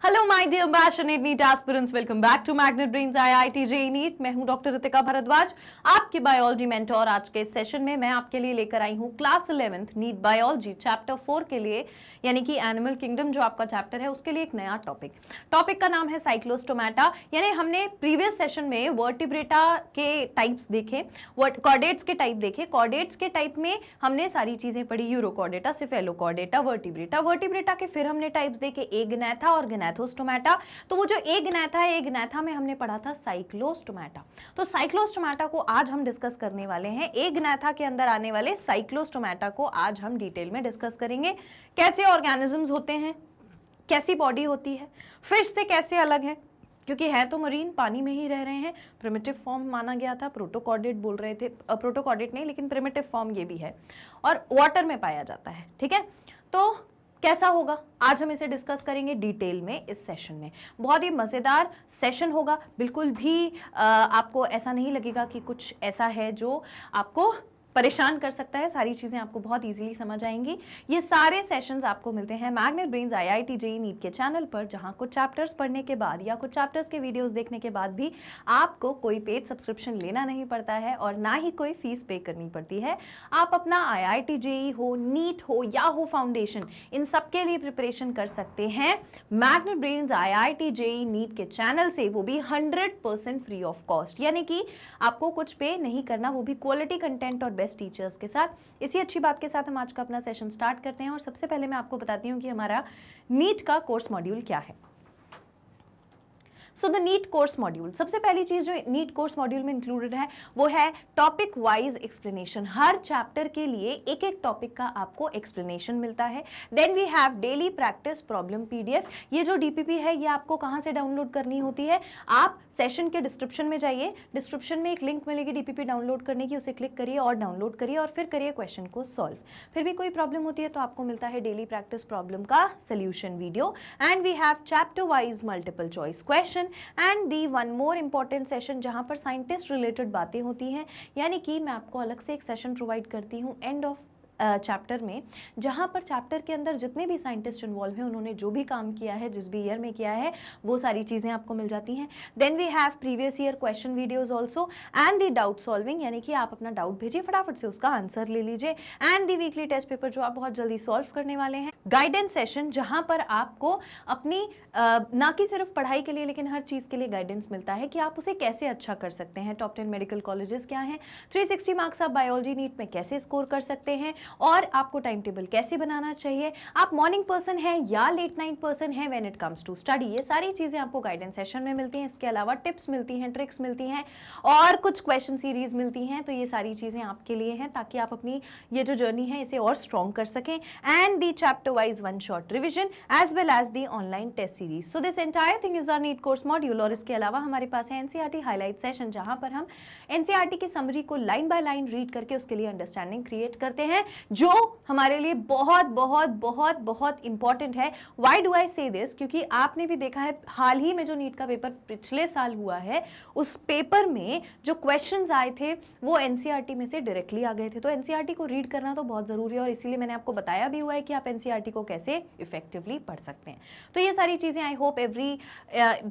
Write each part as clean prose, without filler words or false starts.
Hello my dear passionate NEET aspirants, welcome back to Magnet Brains IIT JEE NEET. मैं हूं doctor Ritika Bhardwaj, आपकी biology mentor. आज के इस सेशन में मैं आपके लिए लेकर आई हूं class 11th NEET biology chapter 4 के लिए, यानी कि एनिमल किंगडम जो आपका चैप्टर है उसके लिए एक नया टॉपिक का नाम है साइक्लोस्टोमेटा। यानी हमने प्रीवियस सेशन में वर्टिब्रेटा के टाइप्स देखे, कॉर्डेट्स के टाइप देखे। कॉर्डेट्स के टाइप में हमने सारी चीजें पढ़ी, यूरोकॉर्डेटा, सिफेलोकॉर्डेटा, वर्टिब्रेटा के फिर हमने टाइप्स देखे एग्नैथा और ग्नैथोस्टोमेटा। तो वो जो एग्नैथा है, एग्नैथा में हमने पढ़ा था साइक्लोस्टोमेटा। तो साइक्लोस्टोमेटा को आज हम डिस्कस करने वाले हैं। एग्नैथा के अंदर आने वाले साइक्लोस्टोमेटा को आज हम डिटेल में डिस्कस करेंगे। कैसे ऑर्गेनिजम्स होते हैं, कैसी बॉडी होती है, फिश से कैसे अलग है, क्योंकि है तो मरीन, पानी में ही रह रहे हैं। प्रिमिटिव फॉर्म माना गया था, प्रोटोकॉर्डेट बोल रहे थे, प्रोटोकॉर्डेट नहीं लेकिन प्रिमिटिव फॉर्म ये भी है, और वाटर में पाया जाता है। ठीक है, तो कैसा होगा आज हम इसे डिस्कस करेंगे डिटेल में इस सेशन में। बहुत ही मजेदार सेशन होगा, बिल्कुल भी आपको ऐसा नहीं लगेगा कि कुछ ऐसा है जो आपको परेशान कर सकता है। सारी चीजें आपको बहुत इजीली समझ आएंगी। ये सारे सेशंस आपको मिलते हैं Magnet Brains IIT JEE NEET के चैनल पर, जहां कुछ चैप्टर्स पढ़ने के बाद या कुछ चैप्टर्स के वीडियोस देखने के बाद भी आपको कोई पेड सब्सक्रिप्शन लेना नहीं पड़ता है और ना ही कोई फीस पे करनी पड़ती है। आप अपना आईआईटी जेईई हो, नीट हो या हो फाउंडेशन, इन सब के लिए प्रिपरेशन कर सकते हैं Magnet Brains IIT JEE NEET के चैनल से, वो भी 100% फ्री ऑफ कॉस्ट। यानी कि आपको कुछ पे नहीं करना, वो भी क्वालिटी कंटेंट और बेस्ट टीचर्स के साथ। इसी अच्छी बात के साथ हम आज का अपना सेशन स्टार्ट करते हैं। और सबसे पहले मैं आपको बताती हूं कि हमारा नीट का कोर्स मॉड्यूल क्या है। So the NEET course module, सबसे पहली चीज जो नीट कोर्स मॉड्यूल में इंक्लूडेड है वो है टॉपिक वाइज एक्सप्लेनेशन। हर चैप्टर के लिए एक एक टॉपिक का आपको एक्सप्लेनेशन मिलता है। Then we have daily practice problem PDF. ये जो डीपीपी है ये आपको कहां से डाउनलोड करनी होती है, आप सेशन के डिस्क्रिप्शन में जाइए, डिस्क्रिप्शन में एक लिंक मिलेगी डीपीपी डाउनलोड करने की, उसे क्लिक करिए और डाउनलोड करिए और फिर करिए क्वेश्चन को सॉल्व। फिर भी कोई प्रॉब्लम होती है तो आपको मिलता है डेली प्रैक्टिस प्रॉब्लम का solution video. And we have chapter wise multiple choice question and the one more important session जहां पर साइंटिस्ट रिलेटेड बातें होती हैं। यानी कि मैं आपको अलग से एक सेशन प्रोवाइड करती हूं एंड ऑफ चैप्टर में, जहां पर चैप्टर के अंदर जितने भी साइंटिस्ट इन्वॉल्व हैं, उन्होंने जो भी काम किया है, जिस भी ईयर में किया है, वो सारी चीजें आपको मिल जाती हैं। Then we have previous year question videos also and the doubt solving, यानी कि आप अपना डाउट भेजिए, फटाफट से उसका आंसर ले लीजिए। And the weekly test paper जो आप बहुत जल्दी सॉल्व करने वाले हैं। गाइडेंस सेशन जहां पर आपको अपनी ना कि सिर्फ पढ़ाई के लिए लेकिन हर चीज के लिए गाइडेंस मिलता है कि आप उसे कैसे अच्छा कर सकते हैं। टॉप 10 मेडिकल कॉलेजेस क्या हैं, 360 मार्क्स आप बायोलॉजी नीट में कैसे स्कोर कर सकते हैं और आपको टाइम टेबल कैसे बनाना चाहिए, आप मॉर्निंग पर्सन हैं या लेट नाइट पर्सन हैं when it comes to study, ये सारी चीजें आपको गाइडेंस सेशन में मिलती हैं। इसके अलावा टिप्स मिलती हैं, ट्रिक्स मिलती हैं और कुछ क्वेश्चन सीरीज मिलती हैं। तो ये सारी चीजें आपके लिए हैं ताकि आप अपनी ये जो जर्नी है इसे और स्ट्रॉन्ग कर सकें। And the chapter wise one shot revision as well as the online test series. So this entire thing is our NEET course module. और इसके अलावा हमारे पास है एनसीईआरटी हाईलाइट सेशन, जहां पर हम एनसीईआरटी की समरी को लाइन बाय लाइन रीड करके उसके लिए अंडरस्टैंडिंग क्रिएट करते हैं, जो हमारे लिए बहुत बहुत बहुत बहुत इंपॉर्टेंट है। व्हाई डू आई से दिस, क्योंकि आपने भी देखा है हाल ही में जो नीट का पेपर पिछले साल हुआ है, उस पेपर में जो क्वेश्चंस आए थे वो एनसीईआरटी में से डायरेक्टली आ गए थे। तो एनसीईआरटी को रीड करना तो बहुत जरूरी है और इसीलिए मैंने आपको बताया भी हुआ है कि आप एनसीईआरटी को कैसे इफेक्टिवली पढ़ सकते हैं। तो ये सारी चीजें I hope every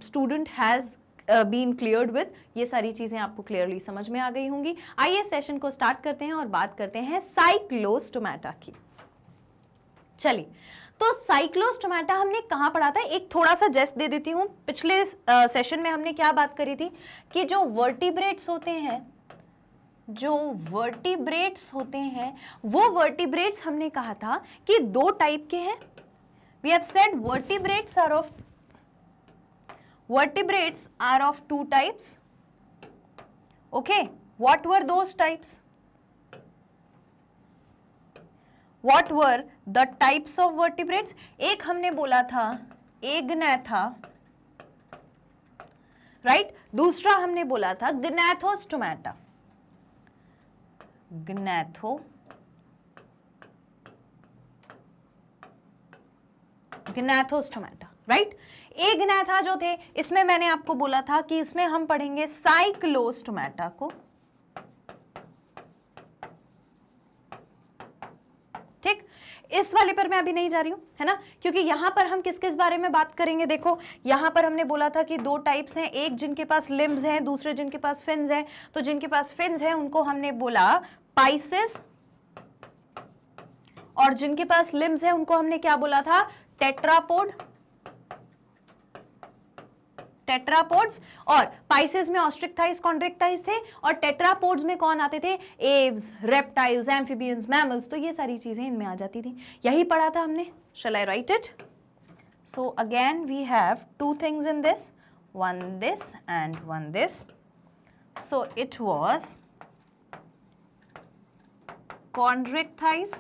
student has been cleared with, ये सारी चीजें आपको क्लियरली समझ में आ गई होंगी। आइए सेशन को स्टार्ट करते हैं और बात करते हैं साइक्लोस्टोमेटा की। चलिए, तो साइक्लोस्टोमेटा हमने कहां पढ़ा था, एक थोड़ा सा जेस्ट दे देती हूं। पिछले सेशन में हमने क्या बात करी थी कि जो वर्टिब्रेट्स होते हैं, वो वर्टिब्रेट्स हमने कहा था कि दो टाइप के हैं। We have said vertebrates are of two types. Okay, what were those types? What were the types of vertebrates? एक हमने बोला था एग्नैथा, राइट? दूसरा हमने बोला था ग्नैथोस्टोमेटा, ग्नैथोस्टोमेटा, राइट? एग्नैथा जो थे, इसमें मैंने आपको बोला था कि इसमें हम पढ़ेंगे साइक्लोस्टोमेटा को, ठीक? इस वाले पर मैं अभी नहीं जा रही हूं, है ना, क्योंकि यहां पर हम किस किस बारे में बात करेंगे। देखो यहां पर हमने बोला था कि दो टाइप्स हैं, एक जिनके पास लिम्स हैं, दूसरे जिनके पास फिन्स हैं। तो जिनके पास फिन्स हैं उनको हमने बोला पाइसेस, और जिनके पास लिम्स है उनको हमने क्या बोला था, टेट्रापोड, टेट्रापोड्स। और पाइसेस में ऑस्ट्रिक्टाइज, कॉन्ड्रिक्टाइज थे, और टेट्रापोड्स में कौन आते थे, एव्स, रेप्टाइल्स, एम्फिबियंस, मैमल्स। तो ये सारी चीजें इनमें आ जाती थी, यही पढ़ा था हमने। Shall I write it? So again we have two things in this, one this and one this. So it was chondric thighs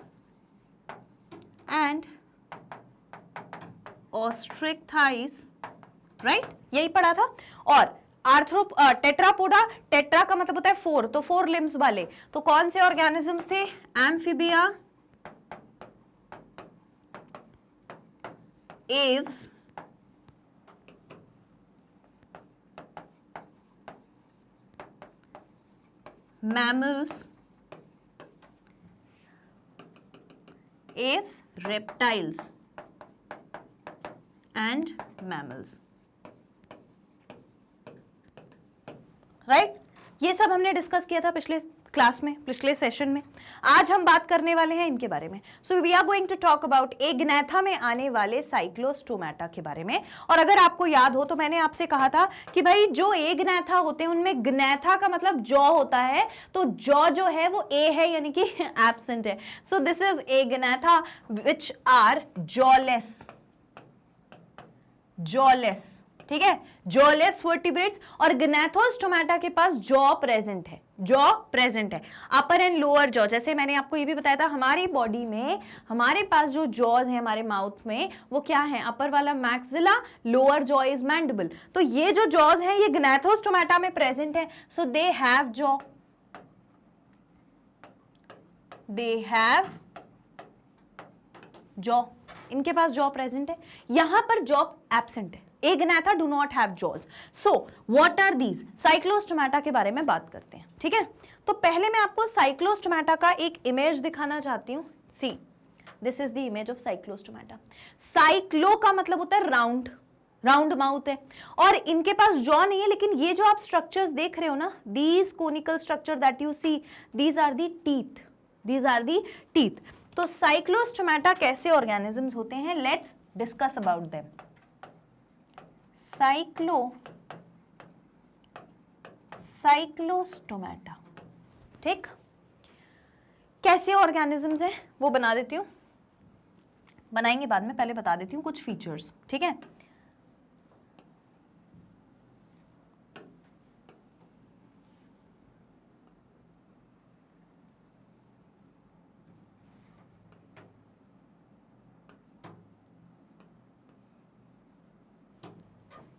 and ostrich thighs, right? यही पढ़ा था। और टेट्रापोडा, टेट्रा का मतलब होता है फोर, तो फोर लिम्स वाले। तो कौन से ऑर्गेनिजम्स थे, amphibia, Aves, mammals, aves, reptiles and mammals, right? ये सब हमने डिस्कस किया था पिछले क्लास में, पिछले सेशन में। आज हम बात करने वाले हैं इनके बारे में। So we are going to talk about Agnatha में आने वाले साइक्लोस्टोमेटा के बारे में। और अगर आपको याद हो तो मैंने आपसे कहा था कि भाई जो एग्नैथा होते हैं उनमें ग्नैथा का मतलब जॉ होता है, तो जॉ जो है वो ए है, यानी कि एब्सेंट है। So this is Agnatha which are jawless, jawless, ठीक है, जॉलेस वर्टिब्रेट्स। और ग्नैथोस्टोमेटा के पास जॉ प्रेजेंट है, जॉ प्रेजेंट है, अपर एंड लोअर जॉ। जैसे मैंने आपको ये भी बताया था, हमारी बॉडी में हमारे पास जो जॉज है हमारे माउथ में, वो क्या है, अपर वाला maxilla, lower jaw is mandible. तो ये जो जॉज हैं ये ग्नैथोस्टोमेटा में प्रेजेंट है। So they have jaw, they have jaw, इनके पास जॉ प्रेजेंट है, यहां पर जॉ एब्सेंट है। Agnatha do not have jaws. So what are these? Cyclostomata के बारे में बात करते हैं, ठीक है। तो पहले मैं आपको साइक्लोस्टोमेटा का एक इमेज दिखाना चाहती हूं। See, this is the image of Cyclostomata. Cyclo का मतलब होता है राउंड, राउंड माउथ है, और इनके पास जॉ नहीं है। लेकिन ये जो आप स्ट्रक्चर्स देख रहे हो ना, these conical structure that you see, these are the teeth, these are the teeth. तो साइक्लोस्टोमेटा कैसे ऑर्गेनिजम्स होते हैं, let's discuss about them. Cyclostomata, ठीक, कैसे ऑर्गेनिजम्स हैं वो बना देती हूं, बनाएंगे बाद में, पहले बता देती हूं कुछ फीचर्स, ठीक है।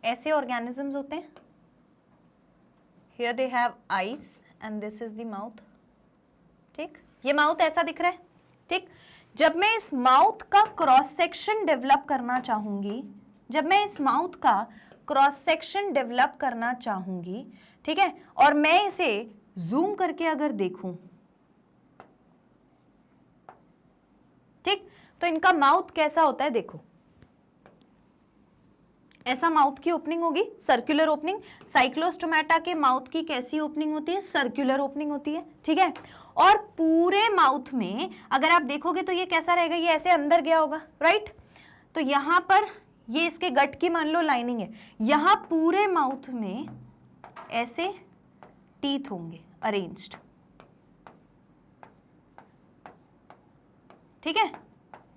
ऐसे ऑर्गेनिजम्स होते हैं, here they have eyes and this is the mouth, ठीक, ये माउथ ऐसा दिख रहा है, ठीक। जब मैं इस माउथ का क्रॉस सेक्शन डेवलप करना चाहूंगी, जब मैं इस माउथ का क्रॉस सेक्शन डेवलप करना चाहूंगी, ठीक है, और मैं इसे जूम करके अगर देखूं, ठीक, तो इनका माउथ कैसा होता है, देखो ऐसा माउथ की ओपनिंग होगी, सर्कुलर ओपनिंग। साइक्लोस्टोमेटा के माउथ की कैसी ओपनिंग होती है, सर्कुलर ओपनिंग होती है, ठीक है। और पूरे माउथ में अगर आप देखोगे तो ये कैसा रहेगा, ये ऐसे अंदर गया होगा, राइट। तो यहां पर ये इसके गट की मान लो लाइनिंग है, यहां पूरे माउथ में ऐसे टीथ होंगे अरेंज्ड, ठीक है,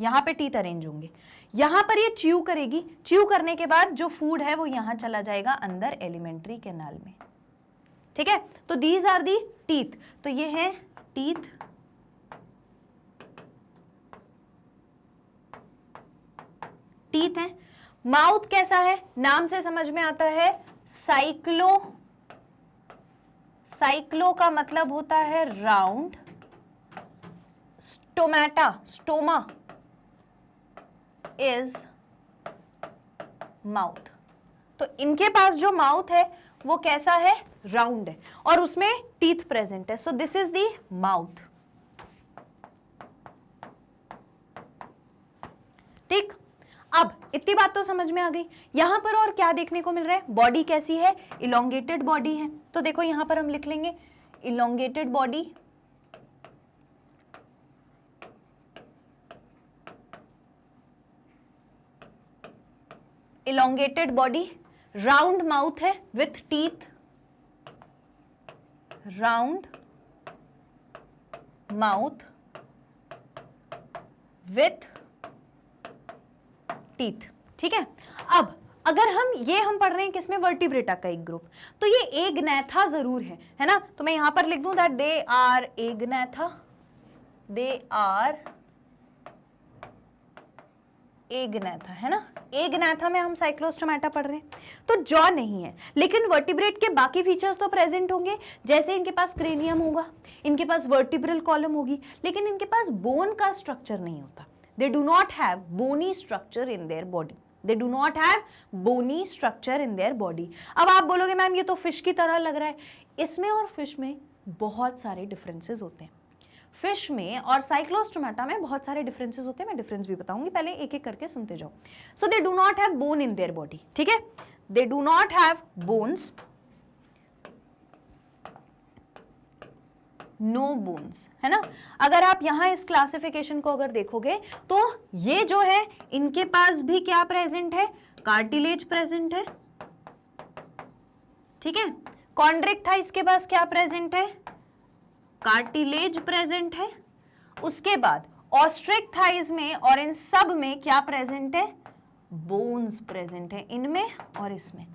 यहां पे टीथ अरेंज होंगे। यहां पर ये च्यू करेगी, च्यू करने के बाद जो फूड है वो यहां चला जाएगा अंदर एलिमेंट्री कैनाल में, ठीक है। तो दीज आर दी टीथ, तो ये है टीथ, टीथ है। माउथ कैसा है, नाम से समझ में आता है, साइक्लो, साइक्लो का मतलब होता है round, stomata, stoma is mouth. तो इनके पास जो माउथ है वो कैसा है, राउंड है, और उसमें टीथ प्रेजेंट है। So this is the mouth, इतनी बात तो समझ में आ गई। यहां पर और क्या देखने को मिल रहा है, बॉडी कैसी है, इलोंगेटेड बॉडी है। तो देखो यहां पर हम लिख लेंगे elongated body, elongated body, round mouth है with teeth, round mouth with teeth. ठीक है, अब अगर हम पढ़ रहे हैं किसमें, वर्टिब्रेटा का एक ग्रुप, तो ये एग्नैथा जरूर है ना। तो मैं यहां पर लिख दूं that they are Agnatha, they are Agnatha, है ना। एग्नैथा में हम साइक्लोस्टोमेटा पढ़ रहे हैं, तो जॉ नहीं है, लेकिन वर्टिब्रेट के बाकी फीचर्स तो प्रेजेंट होंगे, जैसे इनके पास क्रेनियम होगा, इनके पास वर्टिब्रल कॉलम होगी, लेकिन इनके पास बोन का स्ट्रक्चर नहीं होता। They do not have bony structure in their body, they do not have bony structure in their body. अब आप बोलोगे मैम ये तो फिश की तरह लग रहा है, इसमें और फिश में बहुत सारे डिफरेंसेस होते हैं। फिश में और साइक्लोस्टोमेटा में बहुत सारे डिफरेंसेस होते हैं, मैं डिफरेंस भी बताऊंगी, पहले एक एक करके सुनते जाओ। So they do not have bone in their body, ठीक है, they do not have bones, no bones, है ना। अगर आप यहां इस क्लासिफिकेशन को अगर देखोगे तो ये जो है इनके पास भी क्या प्रेजेंट है, कार्टिलेज प्रेजेंट है, ठीक है। कॉन्ड्रिक थाइस के पास क्या प्रेजेंट है, कार्टिलेज प्रेजेंट है। उसके बाद ऑस्ट्रिक थाइज में और इन सब में क्या प्रेजेंट है, बोन्स प्रेजेंट है, इनमें और इसमें,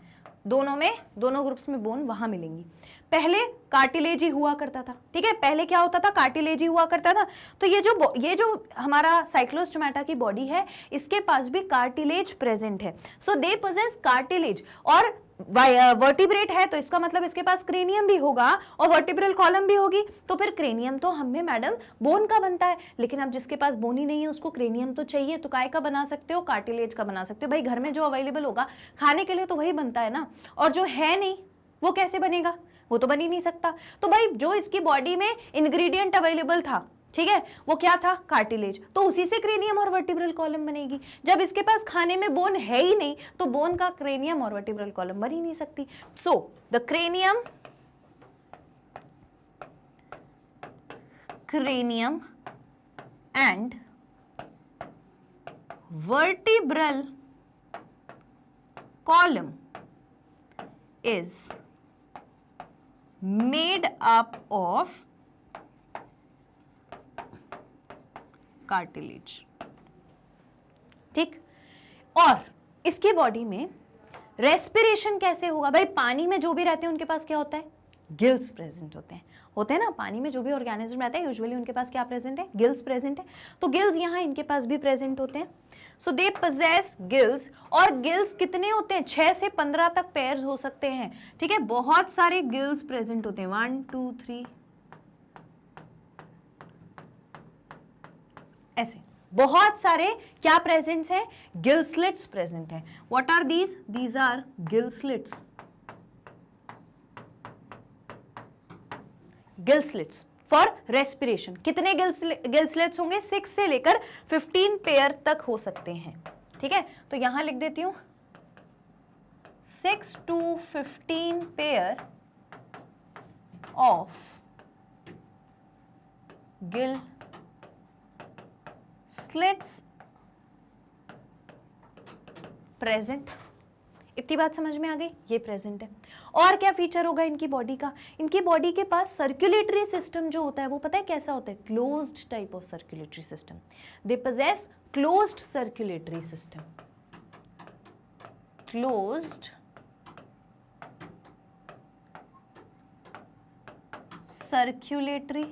दोनों में, दोनों ग्रुप्स में बोन वहां मिलेंगी। पहले कार्टिलेज ही हुआ करता था, ठीक है, पहले क्या होता था, कार्टिलेज ही हुआ करता था। तो ये जो हमारा साइक्लोस्टोमेटा की बॉडी है, इसके पास भी कार्टिलेज प्रेजेंट है। सो दे पोजेस कार्टिलेज, और वर्टिब्रेट है तो इसका मतलब इसके पास क्रेनियम भी होगा और वर्टिब्रल कॉलम भी होगी। तो फिर क्रेनियम तो हमें मैडम बोन का बनता है, लेकिन अब जिसके पास बोन ही नहीं है उसको क्रेनियम तो चाहिए, तो काय का बना सकते हो, कार्टिलेज का बना सकते हो। भाई घर में जो अवेलेबल होगा खाने के लिए तो वही बनता है ना, और जो है नहीं वो कैसे बनेगा, वो तो बन ही नहीं सकता। तो भाई जो इसकी बॉडी में इंग्रेडिएंट अवेलेबल था, ठीक है, वो क्या था, कार्टिलेज, तो उसी से क्रेनियम और वर्टिब्रल कॉलम बनेगी। जब इसके पास खाने में बोन है ही नहीं तो बोन का क्रेनियम और वर्टिब्रल कॉलम बन ही नहीं सकती। So the cranium and vertebral column is made up of cartilage, ठीक। और इसके बॉडी में रेस्पिरेशन कैसे होगा, भाई पानी में जो भी रहते हैं उनके पास क्या होता है, गिल्स प्रेजेंट होते हैं ना, पानी में जो भी ऑर्गेनिज्म रहता है यूजुअली उनके पास क्या प्रेजेंट है, गिल्स प्रेजेंट है। तो गिल्स यहाँ इनके पास भी प्रेजेंट होते हैं। सो दे पोजेस गिल्स, और गिल्स कितने होते हैं, 6 से 15 तक पेयर्स हो सकते हैं, ठीक है, बहुत सारे गिल्स प्रेजेंट होते हैं, 1 2 3 ऐसे बहुत सारे क्या प्रेजेंट्स हैं, गिल स्लिट्स प्रेजेंट हैं। What are these, these are gill slits, gill slits for respiration. कितने गिल स्लिट्स होंगे, 6 से लेकर 15 पेयर तक हो सकते हैं, ठीक है। तो यहां लिख देती हूं 6 to 15 pair of gill slits present. इतनी बात समझ में आ गई, ये प्रेजेंट है। और क्या फीचर होगा इनकी बॉडी का, इनकी बॉडी के पास सर्कुलेटरी सिस्टम जो होता है वो पता है कैसा होता है, closed type of circulatory system. They possess closed circulatory system, closed circulatory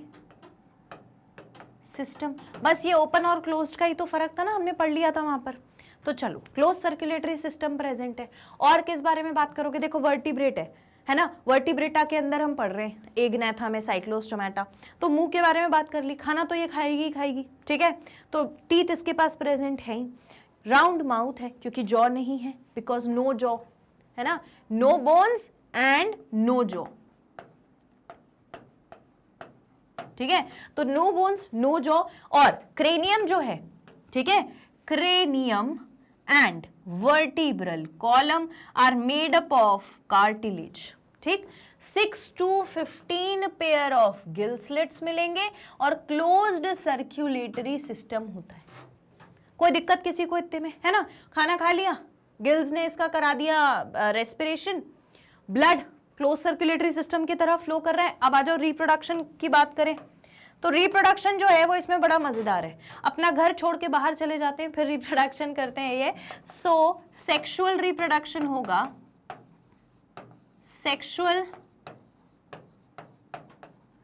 system. बस ये ओपन और क्लोज्ड का ही तो फर्क था ना, हमने पढ़ लिया था वहां पर। तो चलो क्लोज सर्कुलेटरी सिस्टम प्रेजेंट है। और किस बारे में बात करोगे, देखो वर्टिब्रेट है ना, वर्टिब्रेटा के अंदर हम पढ़ रहे हैं एग्नैथा में साइक्लोस्टोमेटा, तो मुंह के बारे में बात कर ली, खाना तो ये खाएगी ही खाएगी, ठीक है। तो टीथ इसके पास प्रेजेंट है ही, राउंड माउथ है क्योंकि जॉ नहीं है, बिकॉज नो जॉ, है ना, no bones and no jaw, ठीक है। तो नो बोन्स नो जॉ, और क्रेनियम जो है, ठीक है, cranium and vertebral column are made up of cartilage. ठीक, 6 to 15 pair of gill slits मिलेंगे और क्लोज्ड सर्क्यूलेटरी सिस्टम होता है। कोई दिक्कत किसी को इतने में, है ना? खाना खा लिया, गिल्स ने इसका करा दिया respiration, blood close circulatory system की तरफ फ्लो कर रहा है। अब आ जाओ रिप्रोडक्शन की बात करें तो रिप्रोडक्शन जो है वो इसमें बड़ा मजेदार है। अपना घर छोड़ के बाहर चले जाते हैं फिर रिप्रोडक्शन करते हैं ये। सो सेक्सुअल रिप्रोडक्शन होगा, सेक्सुअल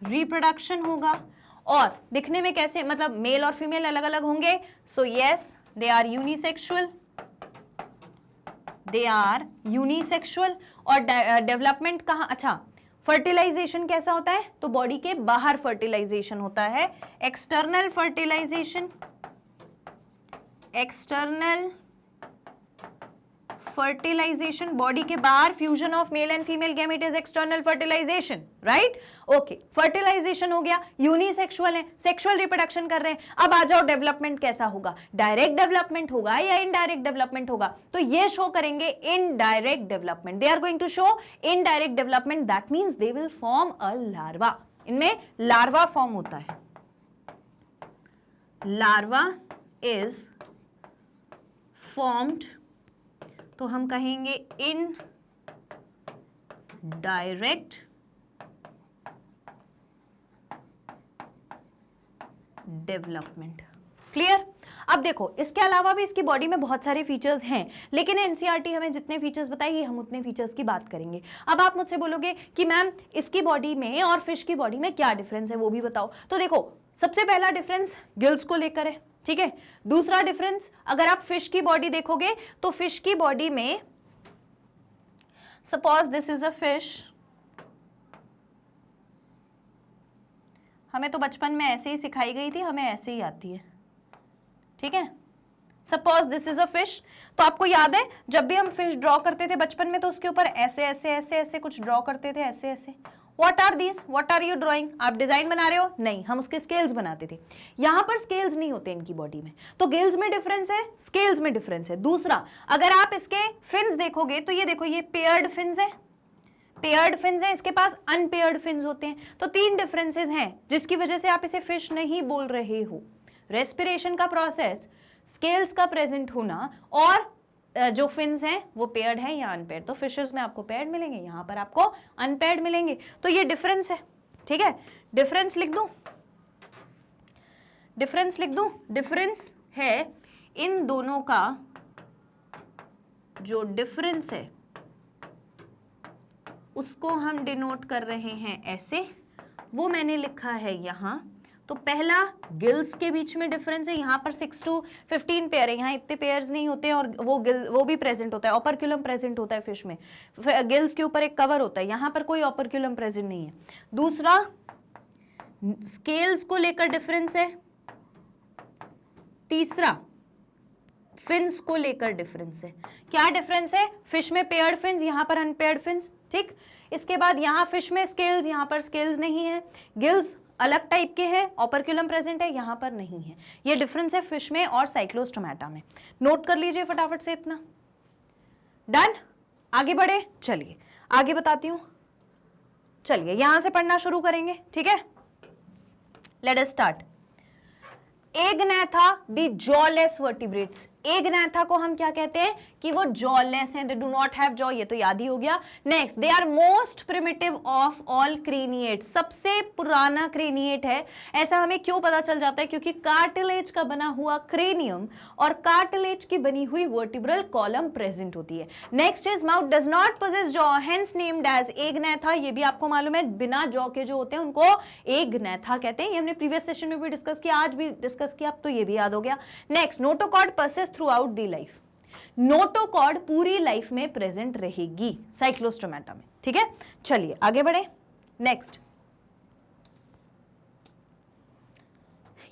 रिप्रोडक्शन होगा और दिखने में कैसे, मतलब मेल और फीमेल अलग अलग होंगे। So yes, they are unisexual, they are unisexual. और डेवलपमेंट कहाँ, अच्छा फर्टिलाइजेशन कैसा होता है, तो बॉडी के बाहर फर्टिलाइजेशन होता है, external fertilization, external fertilization, body के बाहर fusion of male and female gamete is external fertilization, right? Okay, fertilization हो गया, यूनिसेक्सुअल है, सेक्सुअल रिप्रोडक्शन कर रहे हैं। अब आ जाओ डेवलपमेंट कैसा होगा, डायरेक्ट डेवलपमेंट होगा या इनडायरेक्ट डेवलपमेंट होगा, तो ये शो करेंगे indirect development. They are going to show indirect development, that means they will form a larva. इनमें लार्वा फॉर्म होता है, लार्वा इज फॉर्म्ड, तो हम कहेंगे इन डायरेक्ट डेवलपमेंट। क्लियर? अब देखो इसके अलावा भी इसकी बॉडी में बहुत सारे फीचर्स हैं, लेकिन एनसीईआरटी हमें जितने फीचर्स बताएगी हम उतने फीचर्स की बात करेंगे। अब आप मुझसे बोलोगे कि मैम इसकी बॉडी में और फिश की बॉडी में क्या डिफरेंस है वो भी बताओ। तो देखो सबसे पहला डिफरेंस गिल्स को लेकर है, ठीक है। दूसरा डिफरेंस अगर आप फिश की बॉडी देखोगे तो फिश की बॉडी में, suppose this is a fish, हमें तो बचपन में ऐसे ही सिखाई गई थी, हमें ऐसे ही आती है, ठीक है। Suppose this is a fish, तो आपको याद है जब भी हम फिश ड्रॉ करते थे बचपन में तो उसके ऊपर ऐसे ऐसे ऐसे ऐसे कुछ ड्रॉ करते थे, ऐसे ऐसे। What are these, what are you drawing? आप डिजाइन बना रहे हो? नहीं, हम उसके स्केल्स बनाते थे। यहां पर स्केल्स नहीं होते इनकी बॉडी में, तो गिल्स में डिफरेंस है, स्केल्स में डिफरेंस है। दूसरा, अगर आप इसके फिन्स देखोगे तो ये देखो, ये पेयर्ड फिन्स है, पेयर्ड फिन्स है, इसके पास अनपेयर्ड फिन्स होते हैं। तो तीन डिफरेंसेस हैं जिसकी वजह से आप इसे फिश नहीं बोल रहे हो। रेस्पिरेशन का प्रोसेस, स्केल्स का प्रेजेंट होना, और जो फिन्स हैं वो पेयर्ड है या अनपेयर्ड। तो फिशर्स में आपको पेयर्ड मिलेंगे, यहां पर आपको अनपेयर्ड मिलेंगे। तो ये डिफरेंस है, ठीक है। डिफरेंस लिख दूं, डिफरेंस लिख दूं, डिफरेंस है इन दोनों का, जो डिफरेंस है उसको हम डिनोट कर रहे हैं ऐसे, वो मैंने लिखा है यहां। तो पहला गिल्स के बीच में डिफरेंस है, यहाँ पर 6 to 15 पेयर है, यहाँ इतने पेयर्स नहीं होते हैं, और वो भी प्रेजेंट होता है, ऑपरक्यूलम प्रेजेंट होता है फिश में, गिल्स के ऊपर एक कवर होता है, यहाँ पर कोई ऑपरक्यूलम प्रेजेंट नहीं है। दूसरा, स्केल्स को लेकर डिफरेंस है। तीसरा, फिन्स को लेकर डिफरेंस है। क्या डिफरेंस है? फिश में पेयर्ड फिन्स, यहाँ पर अनपेयर्ड फिन्स, ठीक। इसके बाद यहाँ फिश में स्केल्स, यहाँ पर स्केल्स नहीं है, गिल्स अलग टाइप के हैं, ऑपरक्यूलम प्रेजेंट है, यहां पर नहीं है। ये डिफरेंस है फिश में और साइक्लोस्टोमेटा में। नोट कर लीजिए फटाफट से इतना। डन? आगे बढ़े, चलिए आगे बताती हूं। चलिए यहां से पढ़ना शुरू करेंगे, ठीक है। Let us start. Agnatha the jawless vertebrates. Agnatha को हम क्या कहते हैं कि वो जॉलेस हैं, they do not have jaw, ये तो याद ही हो गया। Next, they are most primitive of all craniate, सबसे पुराना क्रेनिएट है। ऐसा हमें क्यों पता चल जाता है? क्योंकि कार्टिलेज का बना हुआ क्रेनियम और कार्टिलेज की बनी हुई वर्टिब्रल कॉलम प्रेजेंट होती है। Next is mouth does not possess jaw, hence named as Agnatha. ये भी आपको मालूम है, बिना जॉ के जो होते हैं उनको एग्नैथा कहते हैं। ये हमने प्रीवियस सेशन में भी डिस्कस किया, आज भी डिस्कस किया, अब तो ये भी याद हो गया। Next, notochord persist through out the life. Notochord पूरी लाइफ में प्रेजेंट रहेगी साइक्लोस्टोमेटा में, ठीक है। चलिए आगे बढ़े। नेक्स्ट,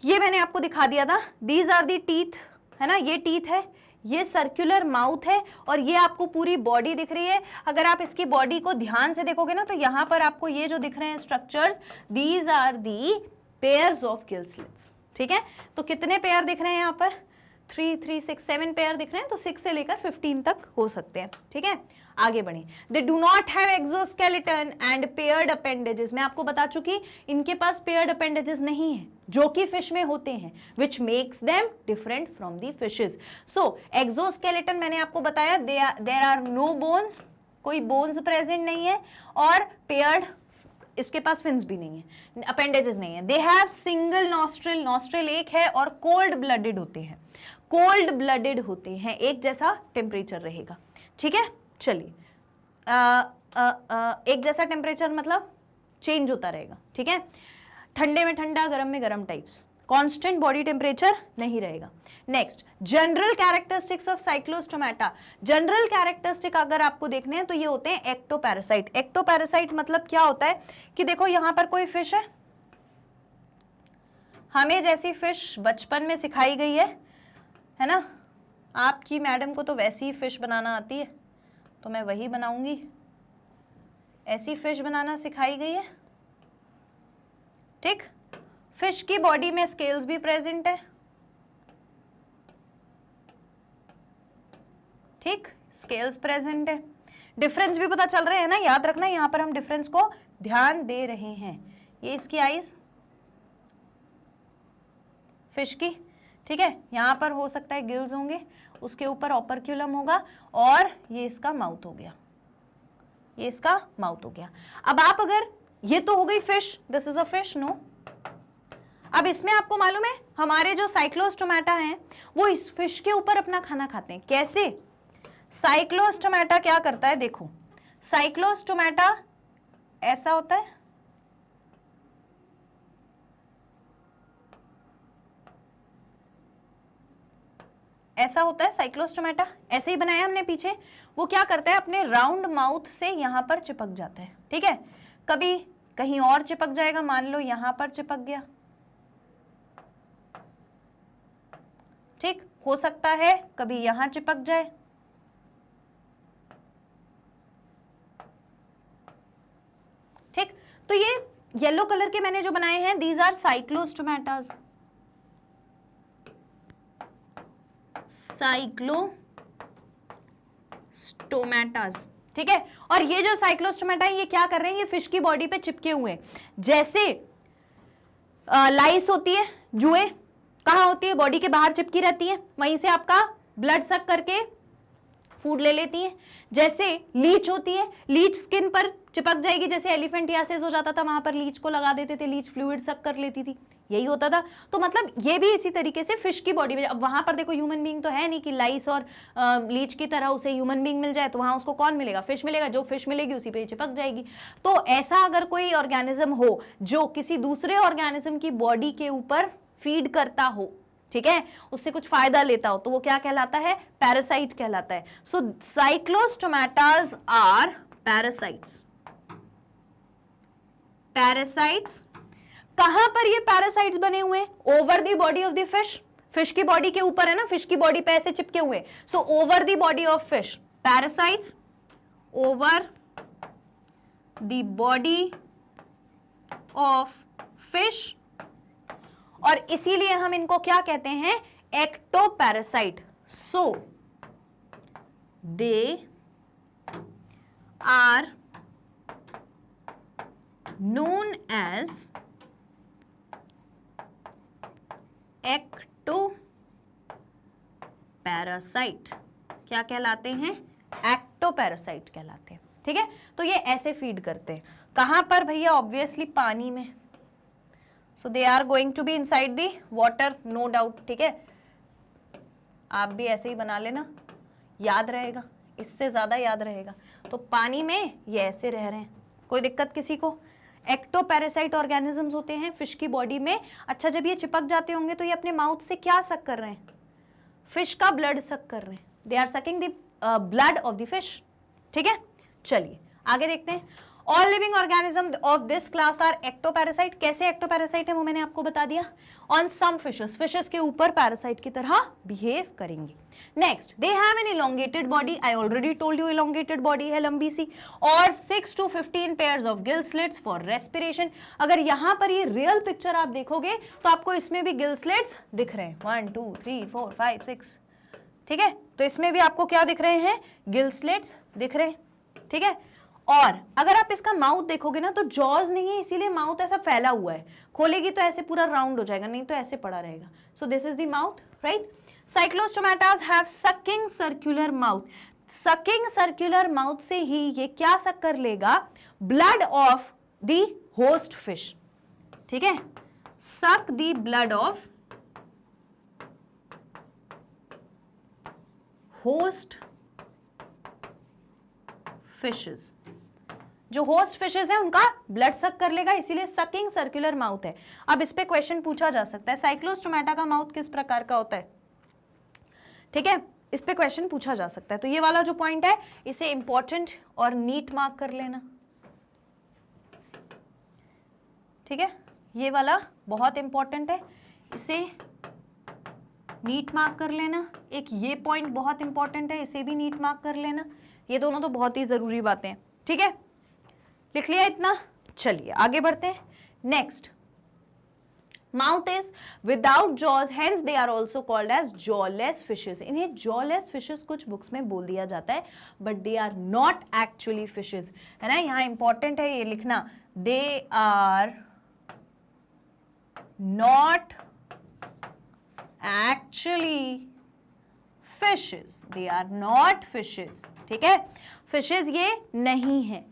ये मैंने आपको दिखा दिया था, दीज आर दी टीथ, है ना, ये टीथ है, ये सर्कुलर माउथ है, और ये आपको पूरी बॉडी दिख रही है। अगर आप इसकी बॉडी को ध्यान से देखोगे ना तो यहां पर आपको ये जो दिख रहे हैं structures, these are the pairs of gill slits, ठीक है। तो कितने पेयर दिख रहे हैं यहाँ पर? 3 3 6 7 पेयर दिख रहे हैं, तो 6 से लेकर 15 तक हो सकते हैं, ठीक है। आगे बढ़े, दे do not have exoskeleton and paired appendages. मैं आपको बता चुकी इनके पास पेयर्ड अपेंडेजेस नहीं है जो कि फिश में होते हैं, which makes them different from the fishes. So exoskeleton मैंने आपको बताया, देयर आर नो बोन्स, कोई बोन्स प्रेजेंट नहीं है, और पेयर्ड इसके पास फिन्स भी नहीं है, अपेंडेजेस नहीं है। They have single nostril, nostril एक है, और कोल्ड ब्लडेड होते हैं, कोल्ड ब्लडेड होते हैं, एक जैसा टेम्परेचर रहेगा, ठीक है। चलिए एक जैसा टेम्परेचर मतलब चेंज होता रहेगा, ठीक है, ठंडे में ठंडा, गर्म में गर्म टाइप्स, कांस्टेंट बॉडी टेम्परेचर नहीं रहेगा। Next, general characteristics of Cyclostomata. General characteristic अगर आपको देखने हैं तो ये होते हैं एक्टोपैरासाइट। एक्टोपैरासाइट मतलब क्या होता है कि देखो यहां पर कोई फिश है, हमें जैसी फिश बचपन में सिखाई गई है ना, आपकी मैडम को तो वैसी ही फिश बनाना आती है, तो मैं वही बनाऊंगी, ऐसी फिश बनाना सिखाई गई है, ठीक। फिश की बॉडी में स्केल्स भी प्रेजेंट है, ठीक, स्केल्स प्रेजेंट है, डिफरेंस भी पता चल रहे हैं ना, याद रखना यहां पर हम डिफरेंस को ध्यान दे रहे हैं। ये इसकी आईज फिश की, ठीक है, यहां पर हो सकता है गिल्स होंगे, उसके ऊपर ऑपरक्यूलम होगा, और ये इसका माउथ हो गया, ये इसका माउथ हो गया। अब आप अगर, ये तो हो गई fish, this is a fish, no. अब इसमें आपको मालूम है हमारे जो साइक्लोस्टोमेटा हैं वो इस फिश के ऊपर अपना खाना खाते हैं। कैसे? साइक्लोस्टोमेटा क्या करता है, देखो साइक्लोस्टोमेटा ऐसा होता है, ऐसा होता है साइक्लोस्टोमेटा, ऐसे ही बनाया हमने पीछे। वो क्या करता है, अपने राउंड माउथ से यहां पर चिपक जाता है, ठीक है, कभी कहीं और चिपक जाएगा, मान लो यहां पर चिपक गया, ठीक, हो सकता है कभी यहां चिपक जाए, ठीक। तो ये येलो कलर के मैंने जो बनाए हैं, दीज आर साइक्लोस्टोमेटास, साइक्लोस्टोमेटास, ठीक है। और ये जो साइक्लोस्टोमेटा है ये क्या कर रहे हैं, ये फिश की बॉडी पे चिपके हुए हैं। जैसे लाइस होती है, जुए कहाँ होती है, बॉडी के बाहर चिपकी रहती है, वहीं से आपका ब्लड सक करके फूड ले लेती है। जैसे लीच होती है, लीच स्किन पर चिपक जाएगी, जैसे एलिफेंटियासिस हो जाता था वहां पर लीच को लगा देते थे, लीच फ्लूइड सक कर लेती थी, यही होता था। तो मतलब ये भी इसी तरीके से फिश की बॉडी में, अब वहां पर देखो ह्यूमन बीइंग तो है नहीं कि लाइस और लीच की तरह उसे ह्यूमन बीइंग मिल जाए, तो वहां उसको कौन मिलेगा, फिश मिलेगा, जो फिश मिलेगी उसी पे चिपक जाएगी। तो ऐसा अगर कोई ऑर्गेनिज्म हो जो किसी दूसरे ऑर्गेनिज्म की बॉडी के ऊपर फीड करता हो, ठीक है, उससे कुछ फायदा लेता हो, तो वो क्या कहलाता है, पैरासाइट कहलाता है। सो साइक्लोस्टोमेटास आर पैरासाइट्स। पैरासाइट्स कहां पर ये पैरासाइट्स बने हुए हैं, over the body of the fish, fish की बॉडी के ऊपर है ना, फिश की बॉडी पे ऐसे चिपके हुए, so over the body of fish, parasites over the body of fish, और इसीलिए हम इनको क्या कहते हैं, ectoparasite. So they are known as ectoparasite. क्या कहलाते हैं, एक्टोपैरासाइट कहलाते हैं, ठीक है। तो ये ऐसे फीड करते हैं, कहां पर भैया, ऑब्वियसली पानी में। So they are going to be inside the water, no doubt, ठीक है। आप भी ऐसे ही बना लेना, याद रहेगा, इससे ज्यादा याद रहेगा। तो पानी में ये ऐसे रह रहे हैं, कोई दिक्कत किसी को। एक्टोपैरासाइट ऑर्गेनिजम्स होते हैं फिश की बॉडी में। अच्छा, जब ये चिपक जाते होंगे तो ये अपने माउथ से क्या सक कर रहे हैं, फिश का ब्लड सक कर रहे हैं, they are sucking the blood of the fish, ठीक है। चलिए आगे देखते हैं। All living organism of this class are ectoparasite. कैसे एक्टोपैरासाइट है वो मैंने आपको बता दिया। ऑन सम फिशेस, फिशेस के ऊपर पैरासाइट की तरह बिहेव करेंगे। Next, they have an elongated body, I already told you elongated body है, लंबी सी, और 6 to 15 pairs of gill slits for respiration. अगर यहां पर ये रियल पिक्चर आप देखोगे तो आपको इसमें भी गिल स्लिट्स दिख रहे हैं, 1 2 3 4 5 6, ठीक है। तो इसमें भी आपको क्या दिख रहे हैं, गिल स्लिट्स दिख रहे हैं, ठीक है। और अगर आप इसका माउथ देखोगे ना तो जॉज नहीं है, इसीलिए माउथ ऐसा फैला हुआ है, खोलेगी तो ऐसे पूरा राउंड हो जाएगा, नहीं तो ऐसे पड़ा रहेगा। So this is the mouth, right. Cyclostomatas have sucking circular mouth. Sucking circular mouth से ही ये क्या सक कर लेगा, blood of the host fish, ठीक है। Suck the blood of host fishes. जो होस्ट फिशेस है उनका ब्लड सक कर लेगा, इसीलिए सकिंग सर्कुलर माउथ है। अब इस पे क्वेश्चन पूछा जा सकता है, साइक्लोस्टोमेटा का माउथ किस प्रकार का होता है, ठीक है। इस पे क्वेश्चन पूछा जा सकता है। तो ये वाला जो पॉइंट है इसे इंपॉर्टेंट और नीट मार्क कर लेना, ठीक है। ये वाला बहुत इंपॉर्टेंट है, इसे नीट मार्क कर लेना। एक ये पॉइंट बहुत इंपॉर्टेंट है, इसे भी नीट मार्क कर लेना। ये दोनों तो बहुत ही जरूरी बातें हैं, ठीक है। लिख लिया इतना, चलिए आगे बढ़ते हैं। Next, mouth is without jaws, hence they are also called as jawless fishes. इन्हें जॉलेस फिशेस कुछ बुक्स में बोल दिया जाता है, but they are not actually fishes, है ना। यहां इंपॉर्टेंट है ये लिखना, they are not actually fishes, they are not fishes, ठीक है। फिशेस ये नहीं है,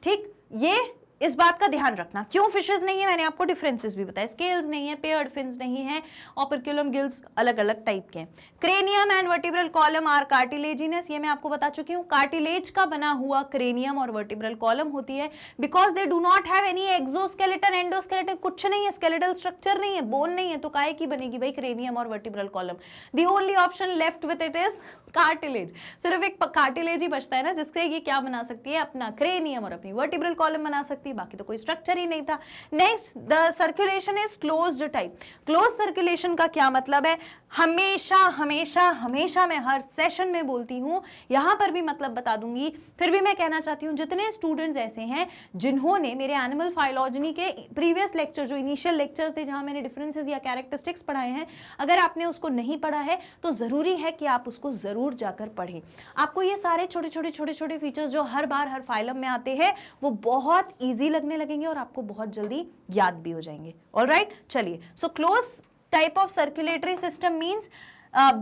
ठीक। ये इस बात का ध्यान रखना, क्यों फिशेस नहीं है मैंने आपको डिफरेंसेस भी बताया। स्केल्स नहीं है, पेयर्ड फिन्स नहीं है, ऑपरक्युलम गिल्स अलग अलग टाइप के हैं। Cranium and vertebral column are cartilaginous, ये मैं आपको बता चुकी हूँ। कार्टिलेज का बना हुआ क्रेनियम और वर्टिब्रल कॉलम होती है, because they do not have any exoskeleton endoskeleton, कुछ नहीं है, स्केलेटल स्ट्रक्चर नहीं है, बोन नहीं है, तो काहे की बनेगी भाई क्रेनियम और vertebral column. The only option left with it is cartilage. सिर्फ एक कार्टिलेज ही बचता है ना जिससे ये क्या बना सकती है, अपना क्रेनियम और अपनी वर्टिब्रल कॉलम बना सकती है, बाकी तो कोई स्ट्रक्चर ही नहीं था। Next, the circulation is closed type. Close circulation का क्या मतलब है, हमेशा हमेशा हमेशा मैं हर सेशन में बोलती हूं, यहां पर भी मतलब बता दूंगी, फिर भी मैं कहना चाहती हूं, जितने स्टूडेंट्स ऐसे हैं जिन्होंने मेरे एनिमल फाइलॉजी के प्रीवियस लेक्चर, जो इनिशियल लेक्चर्स थे जहां मैंने डिफरेंसेस या कैरेक्टरिस्टिक्स पढ़ाए हैं, अगर आपने उसको नहीं पढ़ा है तो जरूरी है कि आप उसको जरूर जाकर पढ़ें। आपको ये सारे छोटे छोटे फीचर्स जो हर बार हर फाइलम में आते हैं वो बहुत ईजी लगने लगेंगे और आपको बहुत जल्दी याद भी हो जाएंगे। ऑलराइट, चलिए। So close type of circulatory system means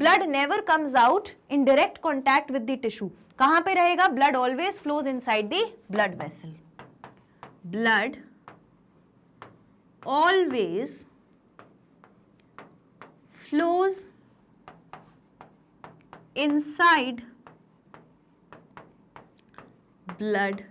blood never comes out in direct contact with the tissue. कहां पे रहेगा, blood always flows inside the blood vessel. Blood always flows inside blood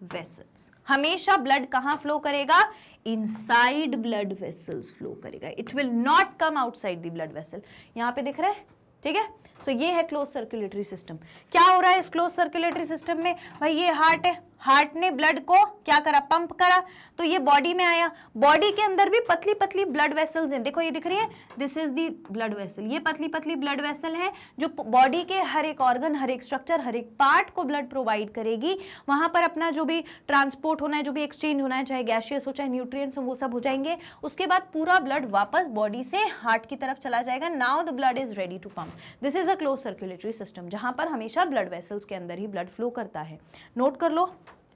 vessels. हमेशा blood कहां flow करेगा, inside blood vessels flow करेगा, it will not come outside the blood vessel. यहां पे दिख रहा है, ठीक है। सो ये है क्लोज सर्कुलेटरी सिस्टम। क्या हो रहा है इस क्लोज सर्कुलेटरी सिस्टम में, भाई ये हार्ट है, हार्ट ने ब्लड को क्या करा, पंप करा, तो ये बॉडी में आया। बॉडी के अंदर भी पतली पतली ब्लड वेसल्स हैं, देखो ये दिख रही है, this is the blood vessel. ये पतली पतली ब्लड वेसल है जो बॉडी के हर एक ऑर्गन, हर एक स्ट्रक्चर, हर एक पार्ट को ब्लड प्रोवाइड करेगी। वहां पर अपना जो भी ट्रांसपोर्ट होना है, जो भी एक्सचेंज होना है, चाहे गैसियस हो चाहे न्यूट्रिएंट्स हो, वो सब हो जाएंगे। उसके बाद पूरा ब्लड वापस बॉडी से हार्ट की तरफ चला जाएगा। Now the blood is ready to pump. This is a close circulatory system जहां पर हमेशा ब्लड वेसल्स के अंदर ही ब्लड फ्लो करता है। नोट कर लो,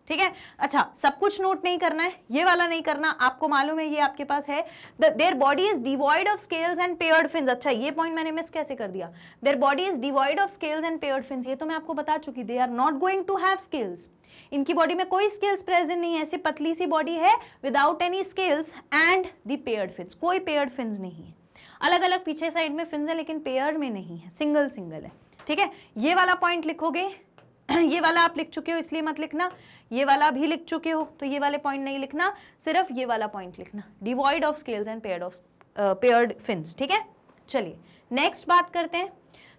ठीक है। अच्छा, सब कुछ नोट नहीं करना है, ये वाला नहीं करना, आपको मालूम है ये आपके पास है, their body is devoid of scales and paired fins. अच्छा, ये पॉइंट मैंने मिस कैसे कर दिया, their body is devoid of scales and paired fins, ये तो मैं आपको बता चुकी, they are not going to have scales. इनकी बॉडी में कोई स्केल्स प्रेजेंट नहीं है, ऐसी पतली सी बॉडी है without any scales and the paired fins, कोई पेयर्ड फिन्स नहीं है। अलग अलग पीछे साइड में फिन्स है लेकिन पेयर्ड में नहीं है, सिंगल सिंगल है, ठीक है। ये वाला पॉइंट लिखोगे, ये वाला आप लिख चुके हो इसलिए मत लिखना, ये वाला भी लिख चुके हो तो ये वाले पॉइंट नहीं लिखना, सिर्फ ये वाला पॉइंट लिखना, devoid of scales and paired fins, ठीक है। चलिए नेक्स्ट बात करते हैं,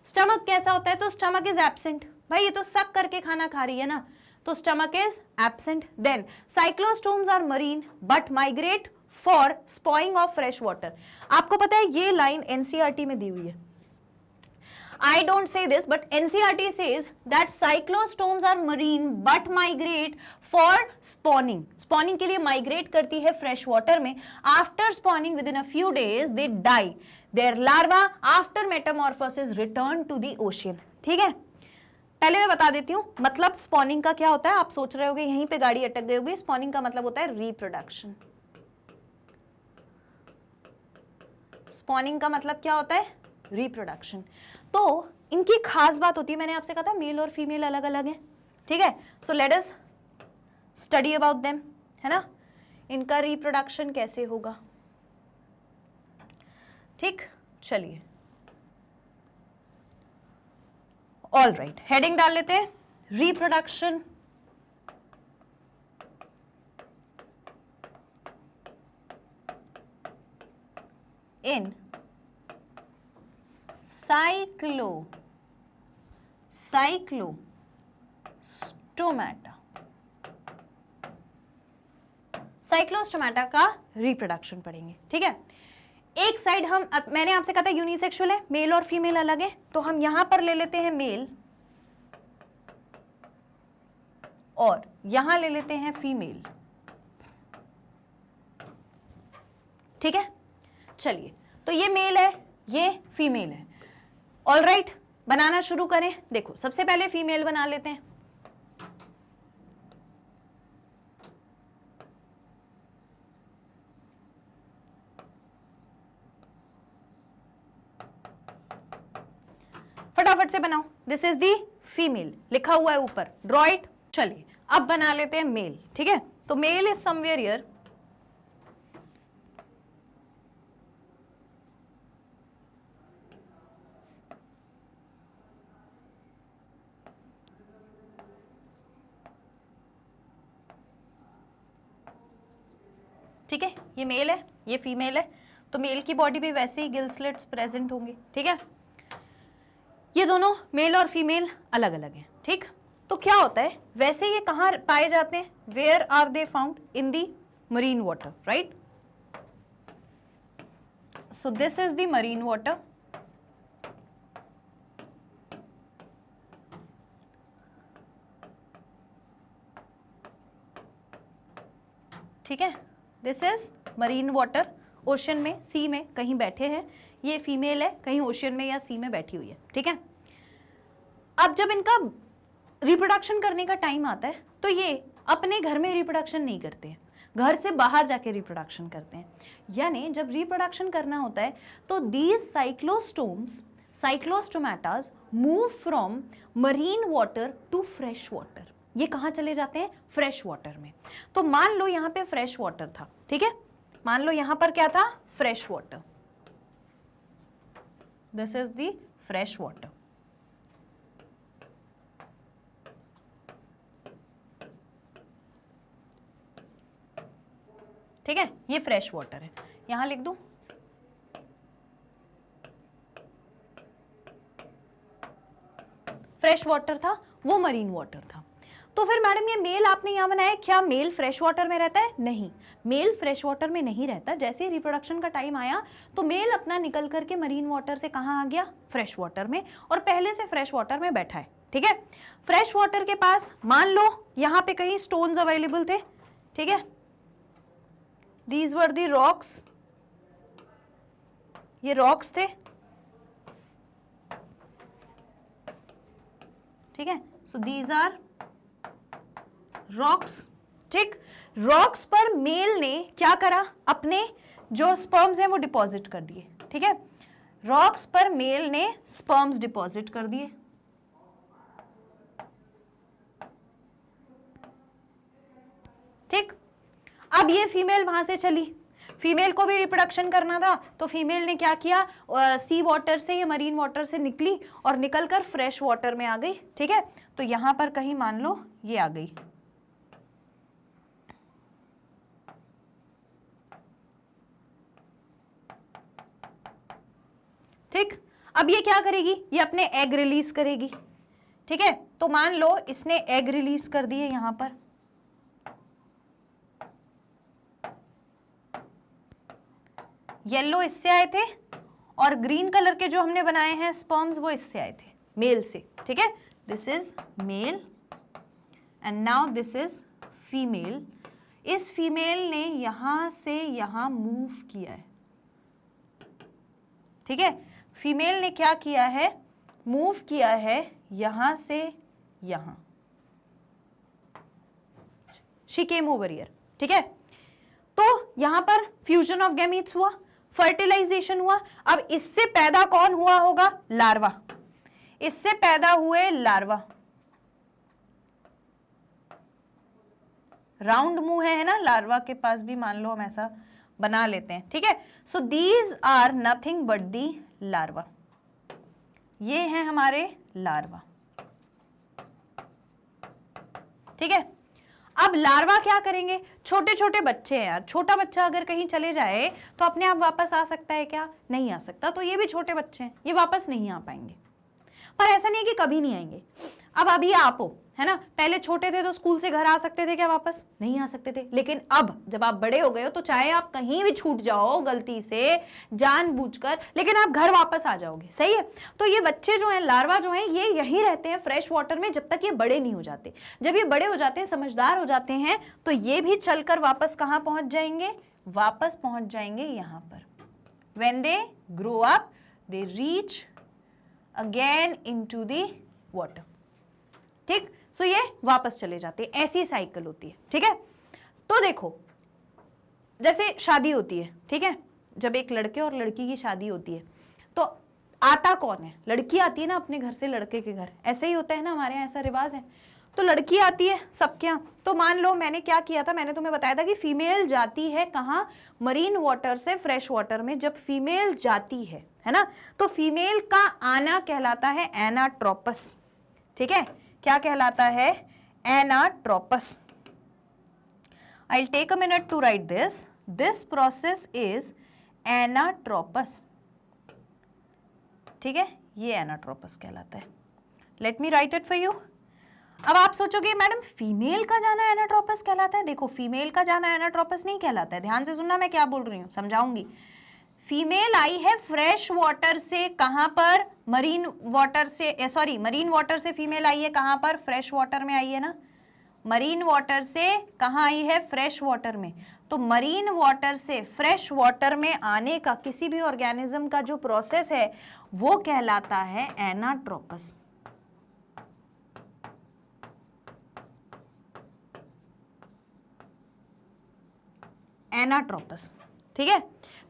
स्टमक कैसा होता है, तो स्टमक इज एब्सेंट। भाई ये तो सक करके खाना खा रही है ना, तो stomach is absent. Then cyclostomes are marine but migrate for spawning of fresh water. आपको पता है ये लाइन एनसीईआरटी में दी हुई है। I don't say this, but NCERT says that cyclostomes are marine but migrate for spawning. Spawning के लिए migrate करती है fresh water में. After spawning within a few days, they die. Their larva after metamorphosis return to the ocean. ठीक है? पहले मैं बता देती हूँ मतलब spawning का क्या होता है। आप सोच रहे होगे यहीं पे गाड़ी अटक गई होगी। Spawning का मतलब होता है reproduction. Spawning का मतलब क्या होता है? Reproduction. तो इनकी खास बात होती है, मैंने आपसे कहा था मेल और फीमेल अलग अलग हैं, ठीक है। So let us study about them, है ना। इनका रिप्रोडक्शन कैसे होगा, ठीक। चलिए ऑल राइट, हेडिंग डाल लेते हैं, रिप्रोडक्शन इन साइक्लोस्टोमाटा। साइक्लोस्टोमाटा का रिप्रोडक्शन पढ़ेंगे, ठीक है। एक साइड हम मैंने आपसे कहा था यूनिसेक्सुअल है, मेल और फीमेल अलग है, तो हम यहां पर ले लेते हैं मेल और यहां ले लेते हैं फीमेल, ठीक है। चलिए तो ये मेल है, ये फीमेल है। ऑल राइट, बनाना शुरू करें। देखो सबसे पहले फीमेल बना लेते हैं। फटाफट से बनाओ। दिस इज दी फीमेल, लिखा हुआ है ऊपर, ड्रॉ इट। चलिए अब बना लेते हैं मेल, ठीक है। तो मेल इज समवेयर हियर, ठीक है। ये मेल है, ये फीमेल है, तो मेल की बॉडी पे वैसे ही गिल स्लिट्स प्रेजेंट होंगे, ठीक है। ये दोनों मेल और फीमेल अलग अलग हैं, ठीक। तो क्या होता है, वैसे ये कहाँ पाए जाते हैं, where are they found, in the marine water, right. So this is the marine water, ठीक है। This is marine water, ocean में, सी में कहीं बैठे हैं। ये फीमेल है, कहीं ओशन में या सी में बैठी हुई है, ठीक है। अब जब इनका रिप्रोडक्शन करने का टाइम आता है तो ये अपने घर में रिप्रोडक्शन नहीं करते हैं, घर से बाहर जाके रिप्रोडक्शन करते हैं। यानी जब रिप्रोडक्शन करना होता है तो these cyclostomes, cyclostomatas move from marine water to fresh water. ये कहाँ चले जाते हैं, फ्रेश वाटर में। तो मान लो यहाँ पे फ्रेश वाटर था, ठीक है। मान लो यहाँ पर क्या था, fresh water, this is the fresh water, ठीक है। ये फ्रेश वाटर है, यहां लिख दूं, फ्रेश वाटर था, वो मरीन वाटर था। तो फिर मैडम ये मेल आपने यहां बनाया, क्या मेल फ्रेश वाटर में रहता है, नहीं, मेल फ्रेश वाटर में नहीं रहता। जैसे रिप्रोडक्शन का टाइम आया तो मेल अपना निकल करके मरीन वाटर से कहां आ गया, फ्रेश वाटर में, और पहले से फ्रेश वाटर में बैठा है, ठीक है। फ्रेश वाटर के पास मान लो यहां पे कहीं स्टोन्स अवेलेबल थे, ठीक है। These were the rocks, ये रॉक्स थे, ठीक है। सो दीज आर रॉक्स, ठीक। रॉक्स पर मेल ने क्या करा, अपने जो स्पर्म्स हैं वो डिपॉजिट कर दिए, ठीक है। रॉक्स पर मेल ने स्पर्म्स डिपॉजिट कर दिए, ठीक। अब ये फीमेल वहां से चली, फीमेल को भी रिप्रोडक्शन करना था, तो फीमेल ने क्या किया, सी वाटर से या मरीन वाटर से निकली और निकलकर फ्रेश वाटर में आ गई, ठीक है। तो यहां पर कहीं मान लो ये आ गई, ठीक। अब ये क्या करेगी, ये अपने एग रिलीज करेगी, ठीक है, तो मान लो इसने एग रिलीज कर दिए यहां पर, येलो इससे आए थे और ग्रीन कलर के जो हमने बनाए हैं स्पर्म्स वो इससे आए थे, मेल से, ठीक है, this is male and now this is female. इस फीमेल ने यहां से यहां मूव किया है, ठीक है, फीमेल ने क्या किया है, मूव किया है यहां से यहां, शी केम ओवर हियर, ठीक है, तो यहां पर फ्यूजन ऑफ गैमीट्स हुआ, फर्टिलाइजेशन हुआ। अब इससे पैदा कौन हुआ होगा, लार्वा, इससे पैदा हुए लार्वा, राउंड मुंह है ना लार्वा के पास भी, मान लो हम ऐसा बना लेते हैं, ठीक है, so these are nothing but the larva, ये हैं हमारे लार्वा, ठीक है। अब लार्वा क्या करेंगे, छोटे छोटे बच्चे हैं यार, छोटा बच्चा अगर कहीं चले जाए तो अपने आप वापस आ सकता है क्या, नहीं आ सकता, तो ये भी छोटे बच्चे हैं, ये वापस नहीं आ पाएंगे, पर ऐसा नहीं कि कभी नहीं आएंगे। अब अभी आप हो, है ना, पहले छोटे थे तो स्कूल से घर आ सकते थे क्या, वापस नहीं आ सकते थे, लेकिन अब जब आप बड़े हो गए हो तो चाहे आप कहीं भी छूट जाओ गलती से जानबूझकर, लेकिन आप घर वापस आ जाओगे, सही है। तो ये बच्चे जो हैं, लार्वा जो हैं, ये यहीं रहते हैं फ्रेश वाटर में जब तक ये बड़े नहीं हो जाते। जब ये बड़े हो जाते हैं, समझदार हो जाते हैं, तो ये भी चलकर वापस कहां पहुंच जाएंगे, वापस पहुंच जाएंगे यहां पर। When they grow up they reach again into the water, ठीक, सो ये वापस चले जाते हैं, ऐसी साइकिल होती है, ठीक है। तो देखो जैसे शादी होती है, ठीक है, जब एक लड़के और लड़की की शादी होती है तो आता कौन है, लड़की आती है ना अपने घर से लड़के के घर, ऐसे ही होता है ना, हमारे यहाँ ऐसा रिवाज है। तो लड़की आती है सबके यहाँ, तो मान लो मैंने क्या किया था, मैंने तुम्हें बताया था कि फीमेल जाती है कहाँ, मरीन वाटर से फ्रेश वाटर में। जब फीमेल जाती है ना, तो फीमेल का आना कहलाता है एनाट्रोपस, ठीक है, क्या कहलाता है, anatropous. I'll take a minute to write this. This process is anatropous, ठीक है, ये एनाट्रोपस कहलाता है। Let me write it for you. अब आप सोचोगे मैडम फीमेल का जाना एनाट्रोपस कहलाता है, देखो फीमेल का जाना एनाट्रोपस नहीं कहलाता है, ध्यान से सुनना मैं क्या बोल रही हूँ, समझाऊंगी। फीमेल आई है फ्रेश वाटर से, कहां पर, मरीन वाटर से, सॉरी मरीन वाटर से फीमेल आई है कहां पर, फ्रेश वाटर में आई है ना, मरीन वाटर से कहां आई है, फ्रेश वाटर में। तो मरीन वाटर से फ्रेश वाटर में आने का किसी भी ऑर्गेनिज्म का जो प्रोसेस है वो कहलाता है एनाट्रोपस। एनाट्रोपस, ठीक है।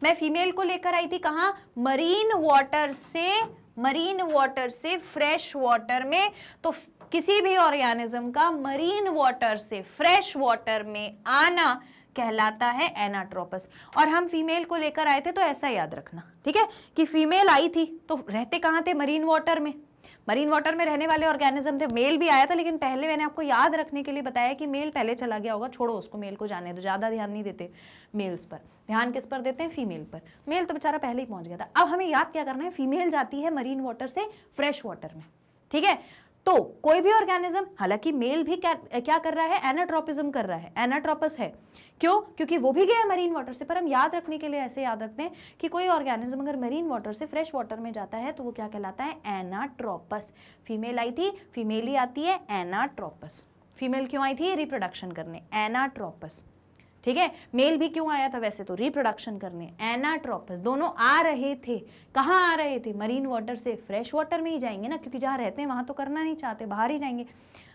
मैं फीमेल को लेकर आई थी कहां, मरीन वाटर से फ्रेश वाटर में। तो किसी भी ऑर्गेनिज्म का मरीन वाटर से फ्रेश वाटर में आना कहलाता है एनाट्रोपस। और हम फीमेल को लेकर आए थे तो ऐसा याद रखना, ठीक है, कि फीमेल आई थी तो रहते कहां थे, मरीन वाटर में। मरीन वाटर में रहने वाले ऑर्गेनिज्म थे, मेल भी आया था, लेकिन पहले मैंने आपको याद रखने के लिए बताया कि मेल पहले चला गया होगा, छोड़ो उसको, मेल को जाने दो, ज्यादा ध्यान नहीं देते मेल्स पर, ध्यान किस पर देते हैं, फीमेल पर। मेल तो बेचारा पहले ही पहुंच गया था। अब हमें याद क्या करना है, फीमेल जाती है मरीन वाटर से फ्रेश वाटर में, ठीक है। तो कोई भी ऑर्गेनिज्म, हालांकि मेल भी क्या कर रहा है, एनाट्रोपिज्म कर रहा है, एनाट्रोपस है, क्यों, क्योंकि वो भी गया मरीन वाटर से। पर हम याद रखने के लिए ऐसे याद रखते हैं कि कोई ऑर्गेनिज्म अगर मरीन वाटर से फ्रेश वाटर में जाता है तो वो क्या कहलाता है, एनाट्रोपस। फीमेल आई थी, फीमेल ही आती है, एनाट्रोपस। फीमेल क्यों आई थी, रिप्रोडक्शन करने, एनाट्रोपस, ठीक है। मेल भी क्यों आया था वैसे तो, रिप्रोडक्शन करने, एनाट्रोपस। दोनों आ रहे थे, कहाँ आ रहे थे, मरीन वाटर से फ्रेश वाटर में ही जाएंगे ना, क्योंकि जहाँ रहते हैं वहां तो करना नहीं चाहते, बाहर ही जाएंगे।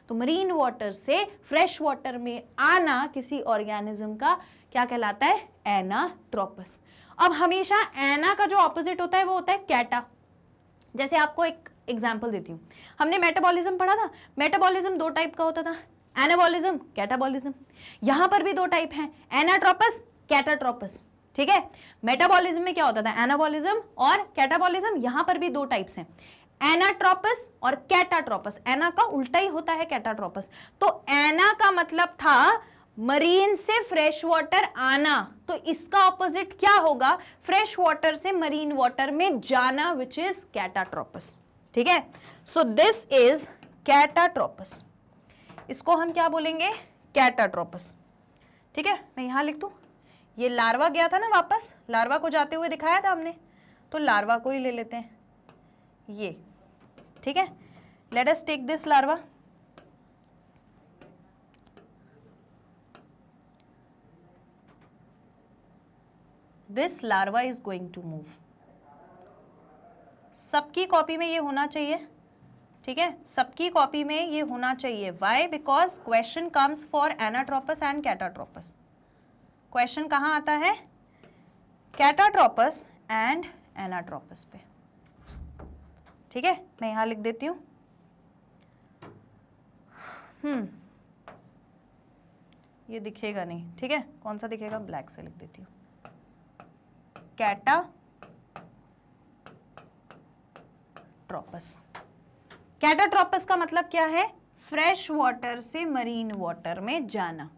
तो मरीन वाटर से फ्रेश वाटर में आना किसी ऑर्गेनिज्म का क्या कहलाता है, एनाट्रोपस। अब हमेशा एना का जो ऑपोजिट होता है वो होता है कैटा। जैसे आपको एक एग्जाम्पल देती हूँ, हमने मेटाबॉलिज्म पढ़ा था, मेटाबॉलिज्म दो टाइप का होता था, एनाबॉलिज्म, कैटाबॉलिज्म। यहां पर भी दो टाइप हैं, एनाट्रोपस, कैटाट्रोपस, ठीक है। मेटाबॉलिज्म में क्या होता था, एनाबॉलिज्म और कैटाबॉलिज्म। यहां पर भी दो टाइप्स हैं, एनाट्रोपस और कैटाट्रोपस। एना का उल्टा ही होता है कैटाट्रोपस। तो एना का मतलब था मरीन से फ्रेश वाटर आना, तो इसका ऑपोजिट क्या होगा, फ्रेश वाटर से मरीन वाटर में जाना, विच इज कैटाट्रोपस, ठीक है। सो दिस इज कैटाट्रोपस, इसको हम क्या बोलेंगे, कैटाट्रोपस। ठीक है, मैं यहां लिख दूं, ये लार्वा गया था ना वापस, लार्वा को जाते हुए दिखाया था हमने, तो लार्वा को ही ले लेते हैं ये। ठीक है, let us take this larva. This larva is going to move. सबकी कॉपी में ये होना चाहिए, ठीक है, सबकी कॉपी में ये होना चाहिए। Why? Because question comes for anatropous and catatropous. Question कहाँ आता है, कैटाट्रोपस एंड एनाट्रोपस पे। ठीक है, मैं यहां लिख देती हूं, ये दिखेगा नहीं, ठीक है, कौन सा दिखेगा, ब्लैक से लिख देती हूं, कैटाट्रोपस। कैटाट्रोपस का मतलब क्या है, फ्रेश वाटर से मरीन वाटर में जाना।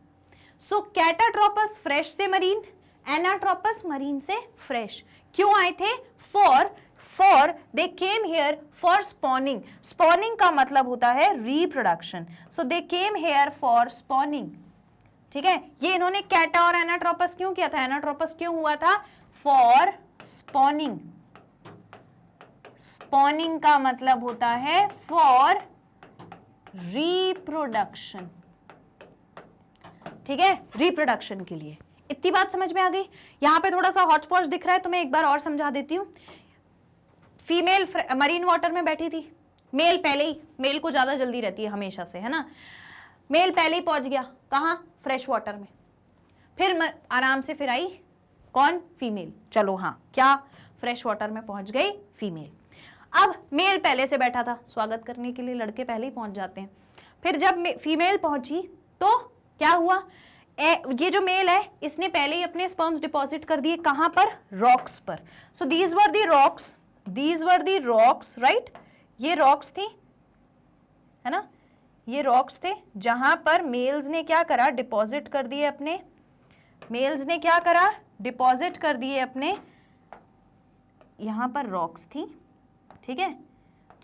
सो कैटाट्रोपस फ्रेश से मरीन, एनाट्रोपस मरीन से फ्रेश। क्यों आए थे, for they came here for spawning. Spawning का मतलब होता है reproduction, so they came here for spawning. ठीक है, ये इन्होंने कैटा और एनाट्रोपस क्यों किया था, एनाट्रोपस क्यों हुआ था, फॉर स्पॉनिंग। स्पॉनिंग का मतलब होता है फॉर रिप्रोडक्शन। ठीक है, रिप्रोडक्शन के लिए। इतनी बात समझ में आ गई। यहां पे थोड़ा सा हॉच पॉच दिख रहा है तो मैं एक बार और समझा देती हूं। फीमेल मरीन वाटर में बैठी थी, मेल पहले ही, मेल को ज्यादा जल्दी रहती है हमेशा से, है ना, मेल पहले ही पहुंच गया कहां, फ्रेश वाटर में, फिर आराम से फिर आई कौन, फीमेल। चलो हाँ, क्या फ्रेश वाटर में पहुंच गई फीमेल। अब मेल पहले से बैठा था, स्वागत करने के लिए लड़के पहले ही पहुंच जाते हैं। फिर जब फीमेल पहुंची तो क्या हुआ, ये जो मेल है इसने पहले ही अपने स्पर्म्स डिपॉजिट कर दिए कहां पर, रॉक्स पर। So these were the rocks, these were the rocks, right, ये रॉक्स थी, है ना, ये रॉक्स थे जहां पर मेल्स ने क्या करा, डिपॉजिट कर दिए अपने, मेल्स ने क्या करा, डिपॉजिट कर दिए अपने, यहां पर रॉक्स थी। ठीक है,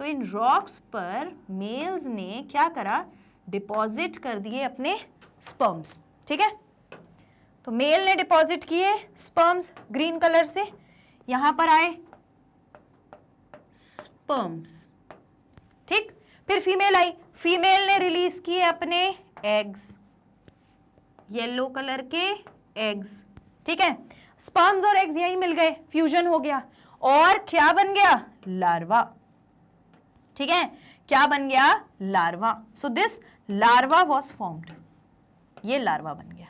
तो इन रॉक्स पर मेल्स ने क्या करा, डिपॉजिट कर दिए अपने स्पर्म्स। ठीक है, तो मेल ने डिपॉजिट किए स्पर्म्स ग्रीन कलर से, यहां पर आए स्पर्म्स। ठीक, फिर फीमेल आई, फीमेल ने रिलीज किए अपने एग्स, येलो कलर के एग्स। ठीक है, स्पर्म्स और एग्स यही मिल गए, फ्यूजन हो गया और क्या बन गया, लार्वा। ठीक है, क्या बन गया, larva. So this larva was formed, ये लार्वा बन गया।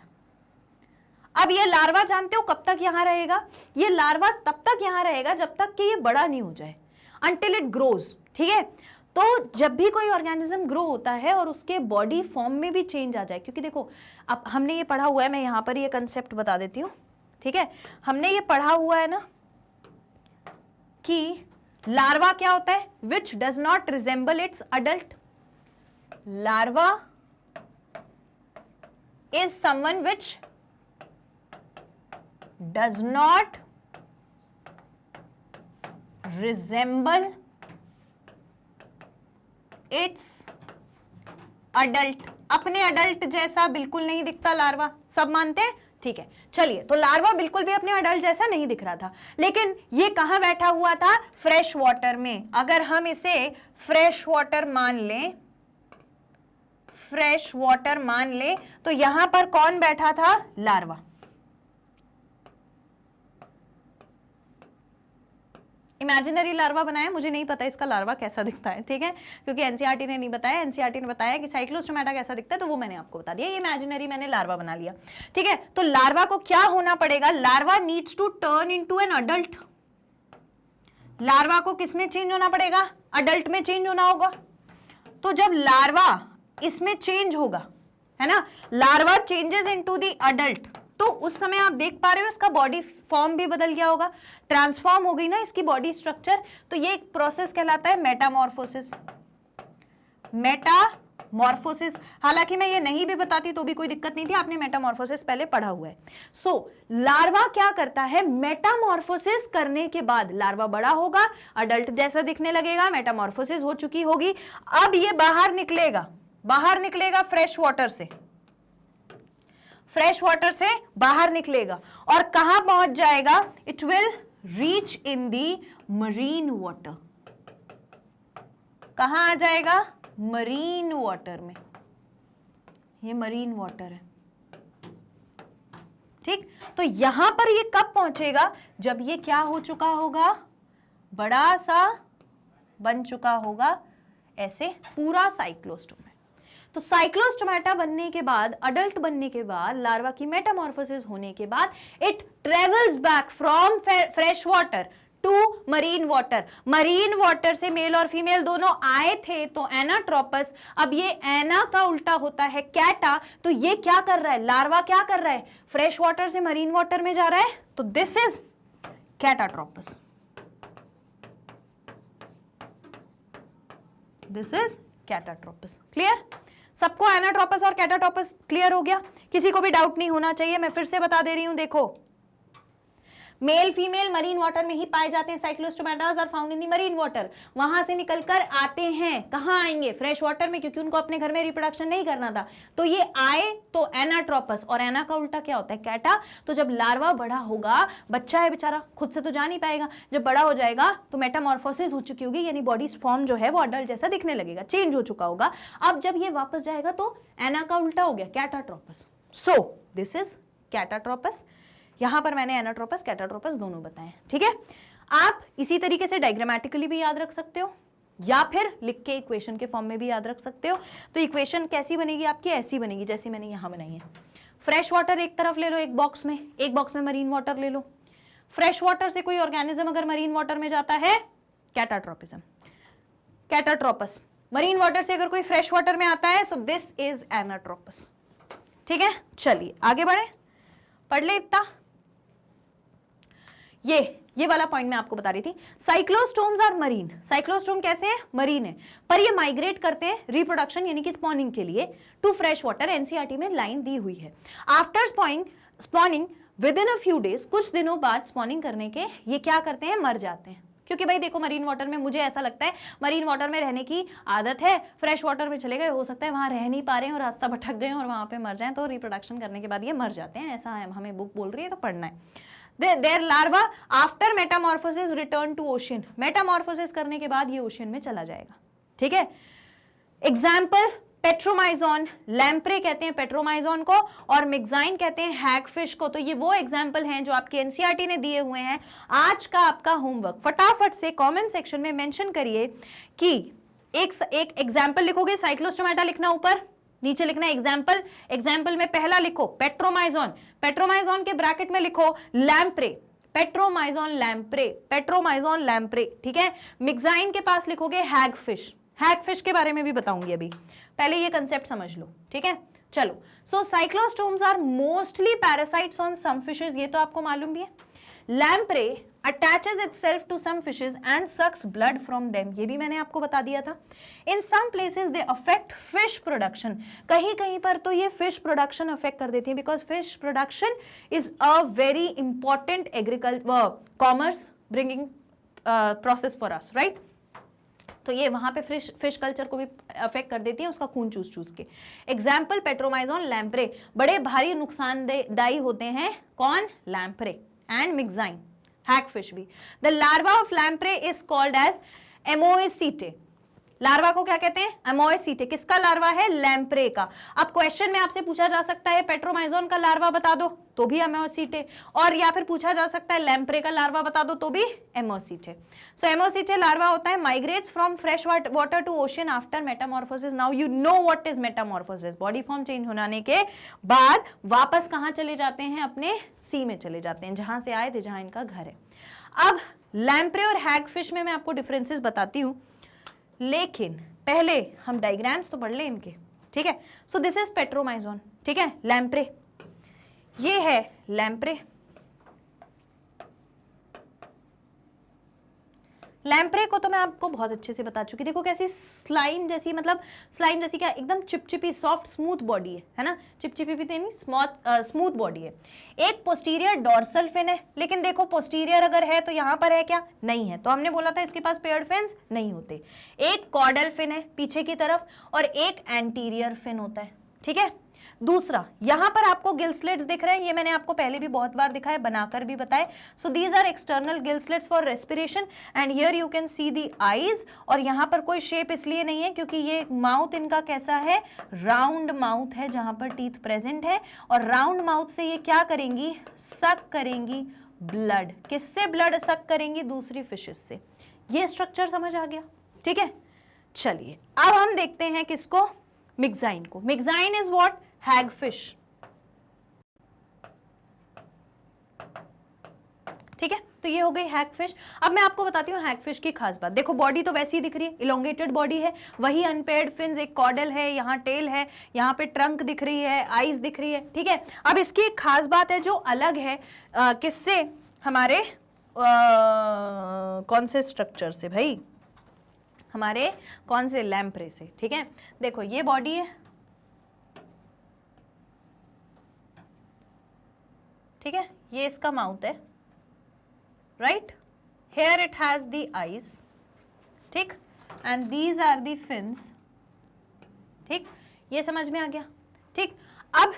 अब ये लार्वा जानते हो कब तक यहां रहेगा, ये लार्वा तब तक यहां रहेगा जब तक कि ये बड़ा नहीं हो जाए, अंटिल इट ग्रोज। ठीक है, तो जब भी कोई ऑर्गेनिज्म ग्रो होता है और उसके बॉडी फॉर्म में भी चेंज आ जाए, क्योंकि देखो अब हमने ये पढ़ा हुआ है, मैं यहां पर ये कंसेप्ट बता देती हूं। ठीक है, हमने ये पढ़ा हुआ है ना कि लार्वा क्या होता है, which does not resemble it's adult. Larva is someone which does not resemble it's adult. अपने अडल्ट जैसा बिल्कुल नहीं दिखता लार्वा, सब मानते हैं। ठीक है, चलिए, तो लार्वा बिल्कुल भी अपने अडल्ट जैसा नहीं दिख रहा था, लेकिन ये कहां बैठा हुआ था, फ्रेश वाटर में। अगर हम इसे फ्रेश वाटर मान लें, फ्रेश वाटर मान लें, तो यहां पर कौन बैठा था, लार्वा। इमेजिनरी लार्वा बनाया, मुझे नहीं पता इसका लार्वा कैसा दिखता है, ठीक है, क्योंकि एनसीईआरटी ने नहीं बताया। एनसीईआरटी ने बताया कि साइक्लोस्टोमेटा कैसा दिखता है, तो वो मैंने आपको बता दिया। ये इमेजिनरी मैंने लार्वा बना लिया। ठीक है, तो लार्वा को क्या होना पड़ेगा, larva needs to turn into an adult. Larva को किस में चेंज होना पड़ेगा, अडल्ट में चेंज होना होगा। तो जब लार्वा इसमें चेंज होगा, है ना, larva changes into the adult, तो उस समय आप देख पा रहे हो इसका बॉडी फॉर्म भी बदल गया होगा, ट्रांसफॉर्म हो गई ना इसकी बॉडी स्ट्रक्चर। तो ये एक प्रोसेस कहलाता है मेटामॉर्फोसिस। मेटामॉर्फोसिस मेटामॉर्फोसिस, हालांकि मैं ये नहीं भी बताती तो भी कोई दिक्कत नहीं थी, आपने मेटामॉर्फोसिस पहले पढ़ा हुआ है। सो लार्वा क्या करता है, मेटामॉर्फोसिस करने के बाद लार्वा बड़ा होगा, अडल्ट जैसा दिखने लगेगा, मेटामॉर्फोसिस हो चुकी होगी। अब ये बाहर निकलेगा फ्रेश वाटर से, फ्रेश वाटर से बाहर निकलेगा और कहां पहुंच जाएगा, it will reach in the marine water. कहां आ जाएगा, मरीन वाटर में, ये मरीन वाटर है, ठीक। तो यहां पर ये कब पहुंचेगा, जब ये क्या हो चुका होगा, बड़ा सा बन चुका होगा, ऐसे पूरा साइक्लोस्टोमेटा। तो साइक्लोस्टोमेटा बनने के बाद, अडल्ट बनने के बाद, लार्वा की मेटामॉर्फोसिस होने के बाद, it travels back from fresh water to marine water. Marine water से मेल और फीमेल दोनों आए थे तो एनाट्रोपस, अब ये एना का उल्टा होता है कैटा, तो ये क्या कर रहा है, लार्वा क्या कर रहा है, फ्रेश वाटर से मरीन वाटर में जा रहा है, तो this is catatropous, this is catatropous. Clear, सबको एनाट्रोपस और कैटाट्रोपस क्लियर हो गया, किसी को भी डाउट नहीं होना चाहिए। मैं फिर से बता दे रही हूं, देखो मेल फीमेल मरीन वाटर में ही पाए जाते हैं, cyclostomatas are found in the marine water. वहां से निकलकर आते हैं, कहां आएंगे, फ्रेश वाटर में, क्योंकि उनको अपने घर में रिप्रोडक्शन नहीं करना था, तो ये आए तो एनाट्रोपस, और एना का उल्टा क्या होता है, कैटा। तो जब लार्वा बड़ा होगा, बच्चा है बेचारा, खुद से तो जा नहीं पाएगा, जब बड़ा हो जाएगा तो मेटामॉर्फोसिस हो चुकी होगी, यानी बॉडी फॉर्म जो है वो अडल्ट जैसा दिखने लगेगा, चेंज हो चुका होगा। अब जब ये वापस जाएगा तो एना का उल्टा हो गया, कैटाट्रोपस। सो दिस इज कैटाट्रोपस। यहां पर मैंने एनाट्रोपस कैटाट्रोपस दोनों बताए, ठीक है। आप इसी तरीके से डायग्रामेटिकली भी याद रख सकते हो या फिर लिख के इक्वेशन के फॉर्म में भी याद रख सकते हो। तो इक्वेशन कैसी बनेगी आपकी, ऐसी बनेगी जैसी मैंने यहां बनाई है। फ्रेश वाटर एक तरफ ले लो, एक बॉक्स में मरीन वाटर ले लो। फ्रेश वाटर से कोई ऑर्गेनिज्म अगर मरीन वाटर में जाता है, कैटाट्रोपिज्म, कैटाट्रोपस। मरीन वाटर से अगर कोई फ्रेश वाटर में आता है, सो दिस इज एनाट्रोपस, ठीक है। चलिए आगे बढ़े, पढ़ ले इतना। ये वाला पॉइंट मैं आपको बता रही थी, साइक्लोस्टोम्स आर मरीन। साइक्लोस्टोम कैसे है, मरीन है, पर ये माइग्रेट करते हैं रिप्रोडक्शन यानी कि स्पॉनिंग के लिए टू फ्रेश वाटर। एनसीईआरटी में लाइन दी हुई है। After spawning with in a few days, कुछ दिनों बाद स्पॉनिंग करने के ये क्या करते हैं, मर जाते हैं। क्योंकि भाई देखो मरीन वाटर में, मुझे ऐसा लगता है मरीन वाटर में रहने की आदत है, फ्रेश वाटर में चले गए, हो सकता है वहां रह नहीं पा रहे हैं और रास्ता भटक गए और वहां पे मर जाएं, तो रिप्रोडक्शन करने के बाद ये मर जाते हैं, ऐसा हमें बुक बोल रही है, तो पढ़ना है। Their larva after metamorphosis return to ocean. Metamorphosis करने के बाद ये ओशियन में चला जाएगा, ठीक है। एग्जाम्पल पेट्रोमाइजोन, लैम्प्रे कहते हैं पेट्रोमाइजोन को, और मिक्साइन कहते हैं हैगफिश को। तो ये वो एग्जाम्पल हैं जो आपकी एनसीईआरटी ने दिए हुए हैं। आज का आपका होमवर्क फटाफट से कमेंट सेक्शन में मेंशन करिए कि एक एग्जाम्पल लिखोगे, साइक्लोस्टोमेटा लिखना ऊपर, नीचे लिखना एग्जाम्पल। एग्जाम्पल में पहला लिखो पेट्रोमाइजोन, पेट्रोमाइजोन के ब्रैकेट में लिखो lamprey, Petromyzon lamprey, Petromyzon lamprey, ठीक है। मिक्साइन के पास लिखोगे हैगफिश, हैगफिश के बारे में भी बताऊंगी अभी, पहले ये कंसेप्ट समझ लो, ठीक है। चलो, so cyclostomes are mostly parasites on some fishes, ये तो आपको मालूम भी है। Lamprey attaches itself to some fishes and sucks blood from them, ये भी मैंने आपको बता दिया था। In some places they affect fish production, कहीं कहीं पर तो ये fish production affect कर देती है, because fish production is a very important commerce bringing process for us, right? तो ये वहां पे फिश कल्चर को भी अफेक्ट कर देती है, उसका खून चूस चूस के। एग्जाम्पल पेट्रोमाइजोन लैम्प्रे, बड़े भारी नुकसानदायी होते हैं, कौन, लैम्प्रे एंड मिक्साइन, हैगफिश भी। The larva of lamprey is called as ammocoete, larva को क्या कहते हैं, एमोएसीटे। किसका लार्वा है, लैम्प्रे का। अब क्वेश्चन में आपसे पूछा जा सकता है पेट्रोमाइजोन का लार्वा बता दो, तो भी एमोएसीटे, और या फिर पूछा जा सकता है लैम्प्रे का लार्वा बता दो, तो भी एमोएसीटे। सो एमोएसीटे लार्वा होता है, migrates from fresh water to ocean after metamorphosis. Now you know what is metamorphosis, body form change होने के बाद वापस कहां चले जाते हैं, अपने सी में चले जाते हैं, जहां से आए थे, जहां इनका घर है। अब लैम्प्रे और हैगफिश में मैं आपको डिफरेंसेस बताती हूं, लेकिन पहले हम डायग्राम्स तो पढ़ लें इनके, ठीक है। सो दिस इज पेट्रोमाइजोन, ठीक है, लैम्प्रे, ये है लैम्प्रे। लैम्प्रे को तो मैं आपको बहुत अच्छे से बता चुकी, देखो कैसी स्लाइम जैसी, मतलब स्लाइम जैसी क्या, एकदम चिपचिपी सॉफ्ट स्मूथ बॉडी है ना, चिपचिपी भी नहीं, स्मूथ बॉडी है। एक पोस्टीरियर डॉर्सल फिन है, लेकिन देखो पोस्टीरियर अगर है तो यहाँ पर है क्या, नहीं है, तो हमने बोला था इसके पास पेयर्ड फिन्स नहीं होते। एक कॉर्डल फिन है पीछे की तरफ और एक एंटीरियर फिन होता है, ठीक है। दूसरा, यहां पर आपको गिल स्लिट्स दिख रहे हैं, ये मैंने आपको पहले भी बहुत बार दिखाया, बनाकर भी बताए। So these are external gill slits for respiration and here you can see the eyes. और यहां पर कोई शेप इसलिए नहीं है क्योंकि ये माउथ इनका कैसा है, राउंड माउथ है जहां पर टीथ प्रेजेंट है, और राउंड माउथ से ये क्या करेंगी, सक करेंगी ब्लड। किससे ब्लड सक करेंगी, दूसरी फिशेस से। ये स्ट्रक्चर समझ आ गया, ठीक है। चलिए अब हम देखते हैं किसको, मिक्साइन को। मिक्साइन इज व्हाट, हैगफिश, ठीक है। तो ये हो गई हैगफिश। अब मैं आपको बताती हूँ हैगफिश की खास बात। देखो बॉडी तो वैसी दिख रही है, इलोंगेटेड बॉडी है, वही अनपेयर्ड फिन्स, एक कॉर्डल है, यहाँ टेल है, यहाँ पे ट्रंक दिख रही है, आईज दिख रही है, ठीक है। अब इसकी एक खास बात है जो अलग है किससे, हमारे कौन से स्ट्रक्चर से भाई, हमारे कौन से, लैम्प्रे से, ठीक है। देखो ये बॉडी है, ठीक है, ये इसका माउथ है, right, here it has the eyes, ठीक, and these are the fins, ठीक, ये समझ में आ गया, ठीक। अब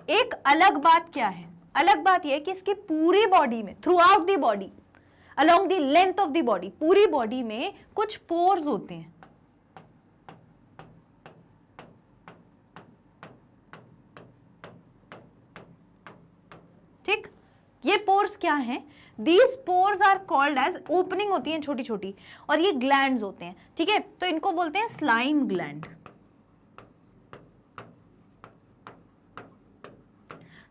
एक अलग बात क्या है, अलग बात ये है कि इसकी पूरी बॉडी में, through out the body, along the length of the body, पूरी बॉडी में कुछ पोर्स होते हैं, ठीक। ये पोर्स क्या हैं, these pores are called as, opening होती हैं छोटी छोटी, और ये ग्लैंड्स होते हैं, ठीक है। तो इनको बोलते हैं slime gland.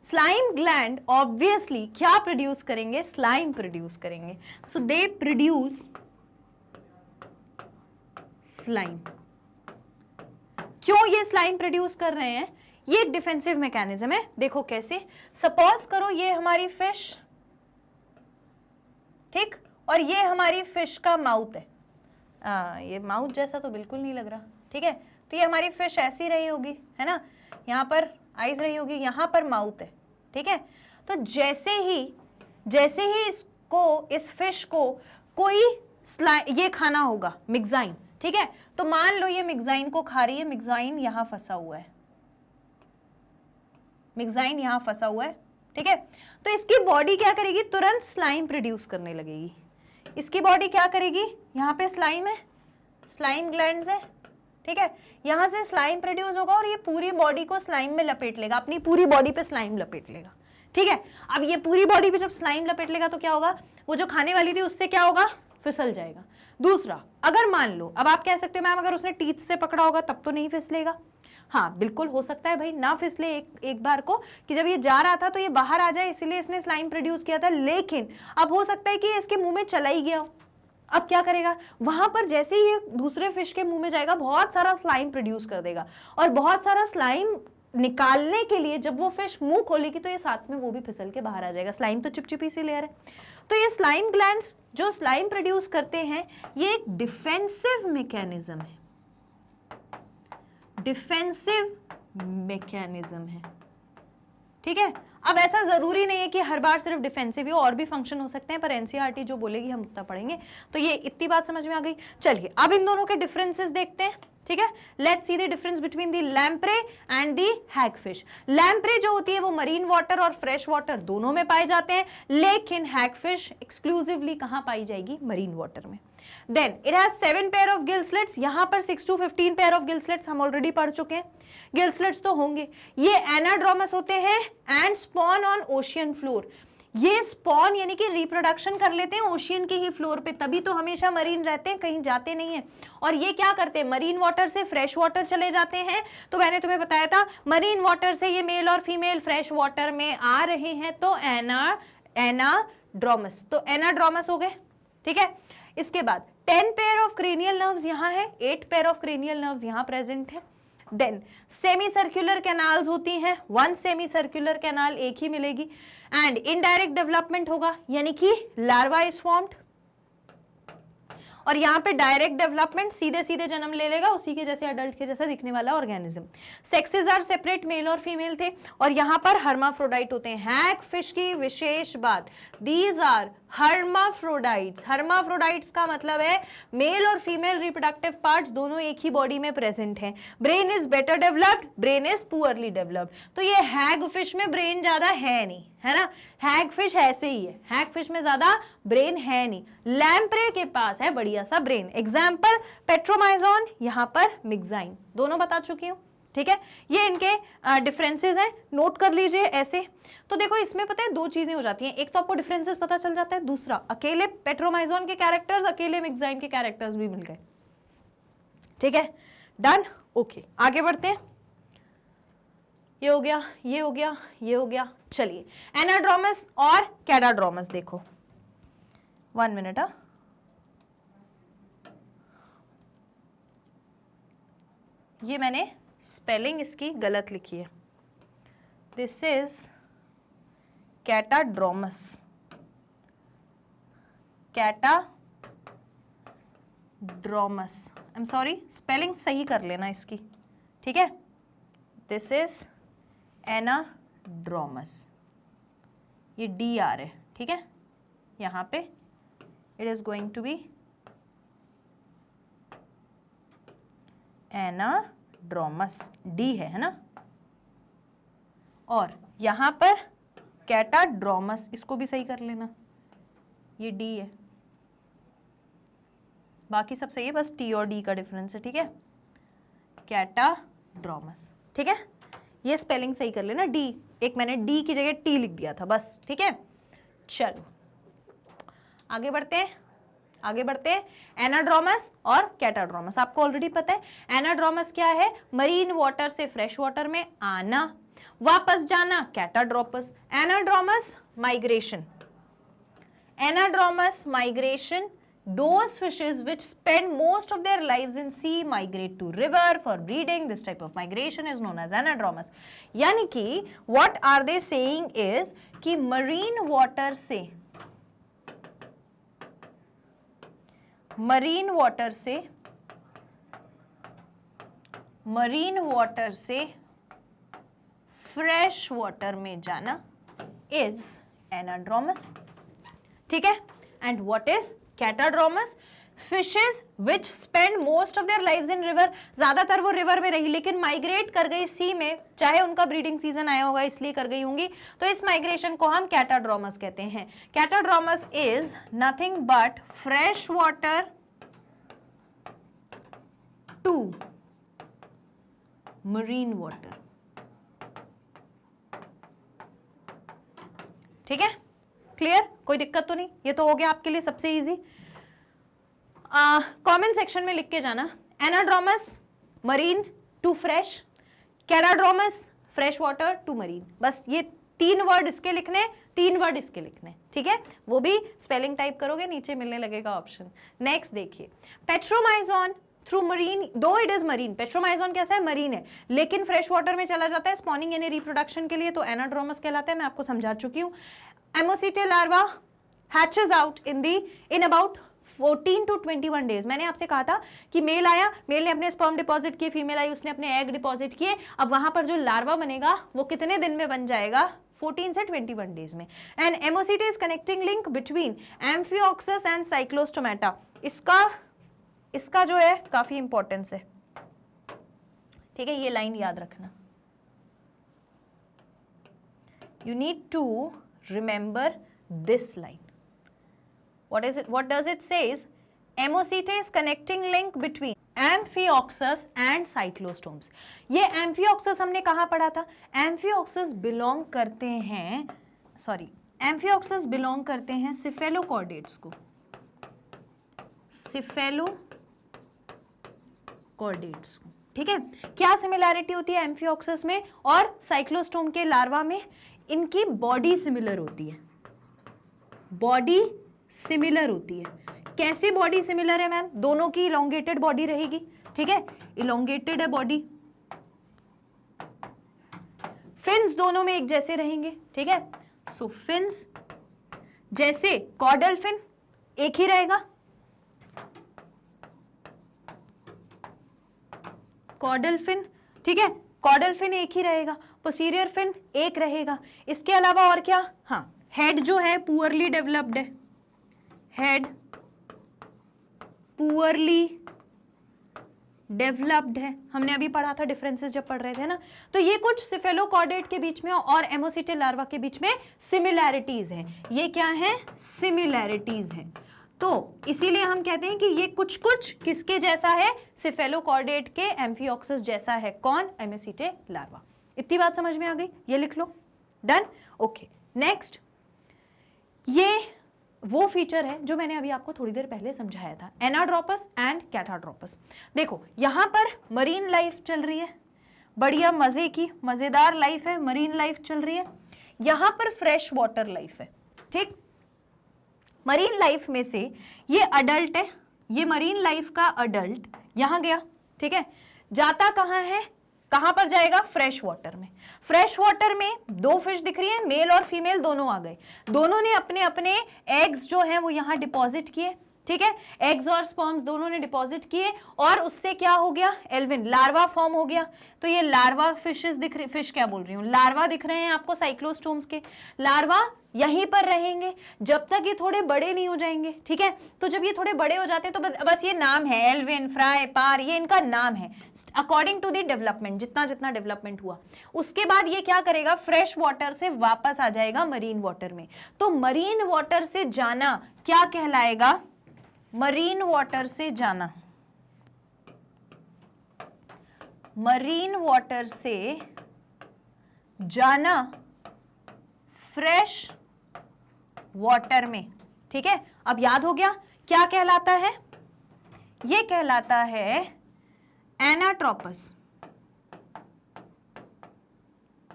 Slime gland obviously क्या प्रोड्यूस करेंगे, स्लाइम प्रोड्यूस करेंगे। सो दे प्रोड्यूस स्लाइम। क्यों ये स्लाइम प्रोड्यूस कर रहे हैं, ये एक डिफेंसिव मैकेनिज्म है। देखो कैसे, सपोज करो ये हमारी फिश, ठीक, और ये हमारी फिश का माउथ है, ये माउथ जैसा तो बिल्कुल नहीं लग रहा, ठीक है। तो ये हमारी फिश ऐसी रही होगी, है ना, यहाँ पर आईज रही होगी, यहाँ पर माउथ है, ठीक है। तो जैसे ही इसको, इस फिश को कोई ये खाना होगा, मिक्साइन, ठीक है, तो मान लो ये मिक्साइन को खा रही है, मिक्साइन यहां फंसा हुआ है, मिक्साइन यहां फंसा हुआ है, ठीक है। तो इसकी बॉडी क्या करेगी, तुरंत स्लाइम प्रोड्यूस करने लगेगी। इसकी बॉडी क्या करेगी, यहाँ पे स्लाइम है, स्लाइम ग्लैंड्स है, ठीक है, यहां से स्लाइम प्रोड्यूस होगा और ये पूरी बॉडी को स्लाइम में लपेट लेगा, अपनी पूरी बॉडी पे स्लाइम लपेट लेगा, ठीक है। अब ये पूरी बॉडी पे जब स्लाइम लपेट लेगा तो क्या होगा, वो जो खाने वाली थी उससे क्या होगा, फिसल जाएगा। दूसरा, अगर मान लो, अब आप कह सकते हो मैम अगर उसने टीथ से पकड़ा होगा तब तो नहीं फिसलेगा। हाँ बिल्कुल हो सकता है भाई ना फिसले एक बार को, कि जब ये जा रहा था तो ये बाहर आ जाए इसलिए इसने स्लाइम प्रोड्यूस किया था, लेकिन अब हो सकता है कि इसके मुंह में चला ही गया हो। अब क्या करेगा, वहां पर जैसे ही ये दूसरे फिश के मुंह में जाएगा बहुत सारा स्लाइम प्रोड्यूस कर देगा, और बहुत सारा स्लाइम निकालने के लिए जब वो फिश मुंह खोलेगी तो ये साथ में वो भी फिसल के बाहर आ जाएगा। स्लाइम तो चिपचिपी सी लेयर है, तो ये स्लाइम ग्लैंड्स जो स्लाइम प्रोड्यूस करते हैं ये एक डिफेंसिव मैकेनिज्म है, डिफेंसिव मैकेनिज्म है, ठीक है। अब ऐसा जरूरी नहीं है कि हर बार सिर्फ डिफेंसिव ही हो, और भी फंक्शन हो सकते हैं, पर एनसीईआरटी जो बोलेगी हम उतना पढ़ेंगे। तो ये इतनी बात समझ में आ गई। चलिए अब इन दोनों के डिफरेंसेस देखते हैं, ठीक है। Let's see the difference between the lamprey and the hagfish. Lamprey जो होती है वो मरीन वाटर और फ्रेश वाटर दोनों में पाए जाते हैं, लेकिन हैगफिश एक्सक्लूसिवली कहां पाई जाएगी, मरीन वाटर में। Then it has 7 pair of gill slits, यहां पर 6 to 15 pair of gill slits हम ऑलरेडी पढ़ चुके हैं। गिल स्लिट्स तो होंगे, ये एनाड्रोमस होते हैं and spawn on ocean floor. ये स्पॉन यानी कि रिप्रोडक्शन कर लेते हैं ओशियन के ही फ्लोर पे, तभी तो हमेशा मरीन रहते हैं, कहीं जाते नहीं है। और ये क्या करते हैं, मरीन वाटर से फ्रेश वाटर चले जाते हैं। तो मैंने तुम्हें बताया था मरीन वाटर से ये मेल और फीमेल फ्रेश वाटर में आ रहे हैं, तो एनाड्रोमस, तो एनाड्रोमस हो गए, ठीक है। इसके बाद 10 पेयर ऑफ क्रेनियल नर्व्स यहाँ है, 8 पेयर ऑफ क्रेनियल नर्व्स यहाँ प्रेजेंट है। देन सेमी सर्कुलर कैनाल्स होती हैं, 1 सेमी सर्कुलर कैनाल एक ही मिलेगी। एंड इनडायरेक्ट डेवलपमेंट होगा, यानी कि लार्वा इज फॉर्म्ड, और यहाँ पे डायरेक्ट डेवलपमेंट, सीधे सीधे जन्म ले लेगा, उसी के जैसे अडल्ट के जैसा दिखने वाला organism. Sexes are separate, male और फीमेल थे, और यहाँ पर हर्माफ्रोडाइट होते हैं। हैग फिश की विशेष बात, दीज आर हर्माफ्रोडाइट्स। हर्माफ्रोडाइट्स का मतलब है मेल और फीमेल रिप्रोडक्टिव पार्ट्स दोनों एक ही बॉडी में प्रेजेंट हैं। Brain is better developed, brain is poorly developed. तो ये हैग फिश में ब्रेन ज्यादा है नहीं, है ना, हैग फिश ऐसे ही है, हैग फिश में ज्यादा ब्रेन है नहीं। लैम्प्रे के पास है बढ़िया सा ब्रेन। एग्जाम्पल पेट्रोमाइजोन, यहाँ पर मिक्साइन, दोनों बता चुकी हूँ, ठीक है। ये इनके डिफरेंसेस हैं, नोट कर लीजिए ऐसे। तो देखो इसमें पता है दो चीजें हो जाती हैं, एक तो आपको डिफरेंसेस पता चल जाता है, दूसरा अकेले पेट्रोमाइजोन के कैरेक्टर्स, अकेले मिक्साइन के कैरेक्टर्स भी मिल गए, ठीक है, डन, ओके। आगे बढ़ते हैं, ये हो गया, ये हो गया, ये हो गया। चलिए एनाड्रोमस और कैटाड्रोमस देखो, 1 मिनट। ये मैंने स्पेलिंग इसकी गलत लिखी है, this is catadromous, catadromous, I am sorry, spelling सही कर लेना इसकी, ठीक है। दिस इज एनाड्रोमस, ये डी आ रहा है, ठीक है, यहाँ पे it is going to be anadromous, D है ना, और यहां पर कैटाड्रोमस, इसको भी सही कर लेना, ये डी है, बाकी सब सही है, बस टी और डी का डिफरेंस है, ठीक है, कैटाड्रोमस, ठीक है। ये स्पेलिंग सही कर लेना, डी, एक मैंने डी की जगह टी लिख दिया था बस, ठीक है। चलो आगे बढ़ते हैं, आगे बढ़ते हैं। एनाड्रोमस और कैटाड्रोमस आपको ऑलरेडी पता है। एनाड्रोमस क्या है, मरीन वाटर से फ्रेश वाटर में आना, वापस जाना, catadropous. Anadromous migration, anadromous migration, those fishes which spend most of their lives in sea migrate to river for breeding. This type of migration is known as anadromous. यानी कि what are they saying is कि marine water से, marine water से fresh water में जाना is anadromous, ठीक है। And what is catadromous, fishes which spend most of their lives in river, ज्यादातर वो रिवर में रही लेकिन माइग्रेट कर गई सी में, चाहे उनका ब्रीडिंग सीजन आया होगा इसलिए कर गई होंगी, तो इस माइग्रेशन को हम कैटाड्रोमस कहते हैं। Catadromous is nothing but fresh water to marine water, ठीक है, क्लियर, कोई दिक्कत तो नहीं, ये तो हो गया आपके लिए सबसे इजी। कमेंट सेक्शन में लिख के जाना, anadromous marine to fresh, catadromous fresh water to marine, बस ये 3 वर्ड इसके लिखने, 3 वर्ड इसके लिखने, ठीक है। वो भी स्पेलिंग टाइप करोगे नीचे मिलने लगेगा ऑप्शन। नेक्स्ट देखिए, पेट्रोमाइजोन थ्रू मरीन, दो इट इज मरीन, पेट्रोमाइजोन कैसा है, मरीन है लेकिन फ्रेश वाटर में चला जाता है स्पॉनिंग यानी रिप्रोडक्शन के लिए, तो एनाड्रोमस कहलाता है, मैं आपको समझा चुकी हूँ। एमोसीटे larva hatches out in about 14 to 21 days। मैंने आपसे कहा था कि मेल आया, मेल ने अपने स्पर्म डिपॉजिट किए, फीमेल आई उसने अपने एग डिपॉजिट किए, अब वहां पर जो लार्वा बनेगा वो कितने दिन में बन जाएगा, 14 से 21 डेज में। And ammocoete is connecting link between amphioxus and cyclostomata, इसका जो है काफी इंपॉर्टेंस है, ठीक है, ये लाइन याद रखना, you need to remember this line. What is it? What does it says? Ammosyte is connecting link between Amphioxus and cyclostomes. ये Amphioxus हमने कहाँ पढ़ा था? Amphioxus belong करते हैं, Amphioxus belong करते हैं cephalochordates को, cephalochordates को, ठीक है। क्या सिमिलैरिटी होती है Amphioxus में और साइक्लोस्टोम के लार्वा में? इनकी बॉडी सिमिलर होती है, बॉडी सिमिलर होती है। कैसी बॉडी सिमिलर है मैम? दोनों की इलोंगेटेड बॉडी रहेगी, ठीक है, इलोंगेटेड है बॉडी, फिन्स दोनों में एक जैसे रहेंगे, ठीक है। सो फिन्स जैसे कॉर्डल फिन एक ही रहेगा, कॉडल फिन, ठीक है, कॉडल फिन एक ही रहेगा, पोस्टीरियर फिन एक रहेगा। इसके अलावा और क्या, हाँ हेड जो है पुअरली डेवलप्ड है, हेड पुअरली डेवलप्ड है, हमने अभी पढ़ा था डिफरेंसेस जब पढ़ रहे थे ना। तो ये कुछ सिफेलोकॉर्डेट के बीच में और एमोसिटे लार्वा के बीच में सिमिलैरिटीज हैं। ये क्या है, सिमिलैरिटीज हैं। तो इसीलिए हम कहते हैं कि ये कुछ कुछ किसके जैसा है, सिफेलोकॉर्डेट के एम्फिऑक्सिस जैसा है। कौन, एमोसिटे लार्वा। इतनी बात समझ में आ गई, ये लिख लो, डन, ओके। नेक्स्ट, ये वो फीचर है जो मैंने अभी आपको थोड़ी देर पहले समझाया था, एनाड्रोपस एंड कैटाड्रोपस। देखो यहां पर मरीन लाइफ चल रही है, बढ़िया मजे की मजेदार लाइफ है, मरीन लाइफ चल रही है। यहां पर फ्रेश वाटर लाइफ है, ठीक। मरीन लाइफ में से ये अडल्ट है, ये मरीन लाइफ का अडल्ट यहां गया, ठीक है, जाता कहां है, कहां पर जाएगा, फ्रेश वाटर में। फ्रेश वाटर में दो फिश दिख रही है, मेल और फीमेल दोनों आ गए, दोनों ने अपने अपने एग्स जो हैं वो यहां डिपॉजिट किए, ठीक है, एग्स और स्पर्म्स दोनों ने डिपॉजिट किए और उससे क्या हो गया, एल्विन, लार्वा फॉर्म हो गया। तो ये लार्वा फिशेस दिख रही, फिश क्या बोल रही हूँ, लार्वा दिख रहे हैं आपको साइक्लोस्टोम्स के। लार्वा यहीं पर रहेंगे जब तक ये थोड़े बड़े नहीं हो जाएंगे, ठीक है। तो जब ये थोड़े बड़े हो जाते हैं तो बस ये नाम है, एल्विन, फ्राई, पार, ये इनका नाम है अकॉर्डिंग टू द डेवलपमेंट, जितना जितना डेवलपमेंट हुआ। उसके बाद ये क्या करेगा, फ्रेश वाटर से वापस आ जाएगा मरीन वाटर में। तो मरीन वाटर से जाना क्या कहलाएगा, मरीन वाटर से जाना, मरीन वाटर से जाना फ्रेश वाटर में, ठीक है। अब याद हो गया क्या कहलाता है, ये कहलाता है एनाट्रोपस,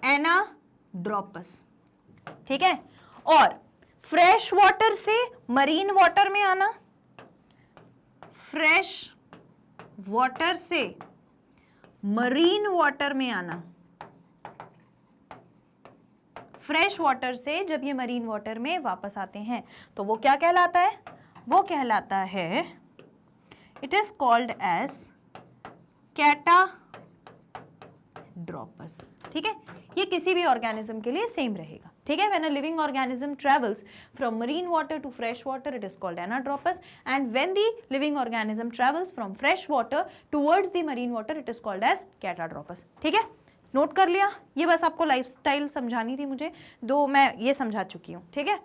एनाड्रोपस, ठीक है। और फ्रेश वाटर से मरीन वाटर में आना, फ्रेश वाटर से मरीन वाटर में आना, फ्रेश वाटर से जब ये मरीन वाटर में वापस आते हैं तो वो क्या कहलाता है, वो कहलाता है, it is called as catadropous, ठीक है। ये किसी भी ऑर्गेनिज्म के लिए सेम रहेगा, ठीक है। When a living organism travels from marine water to fresh water it is called anadropous, and when the living organism travels from fresh water towards the marine water it is called as catadropous, ठीक है। Note कर लिया, ये बस आपको lifestyle समझानी थी मुझे, दो मैं ये समझा चुकी हूं, ठीक है।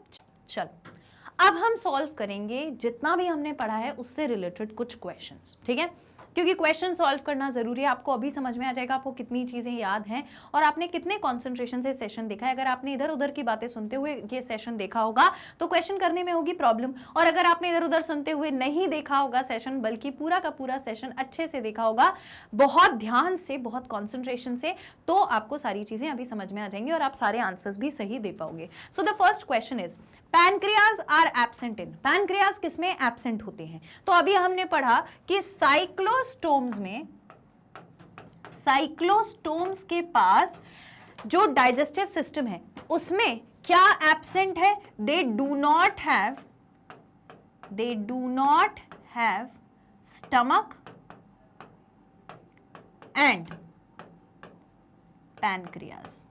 चलो अब हम सॉल्व करेंगे जितना भी हमने पढ़ा है उससे रिलेटेड कुछ क्वेश्चंस, ठीक है, क्योंकि क्वेश्चन सॉल्व करना जरूरी है। आपको अभी समझ में आ जाएगा आपको कितनी चीजें याद हैं और आपने कितने कंसंट्रेशन से सेशन देखा है। अगर आपने इधर उधर की बातें सुनते हुए ये सेशन देखा होगा तो क्वेश्चन करने में होगी प्रॉब्लम, और अगर आपने इधर उधर सुनते हुए नहीं देखा होगा सेशन, बल्कि पूरा का पूरा सेशन अच्छे से देखा होगा, बहुत ध्यान से, बहुत कॉन्सेंट्रेशन से, तो आपको सारी चीजें अभी समझ में आ जाएंगी और आप सारे आंसर्स भी सही दे पाओगे। So the first question is, pancreas are absent in, pancreas किसमें एब्सेंट होते हैं। तो अभी हमने पढ़ा कि साइक्लोस्टोम्स में, साइक्लोस्टोम्स के पास जो डाइजेस्टिव सिस्टम है उसमें क्या एब्सेंट है, they do not have stomach and pancreas.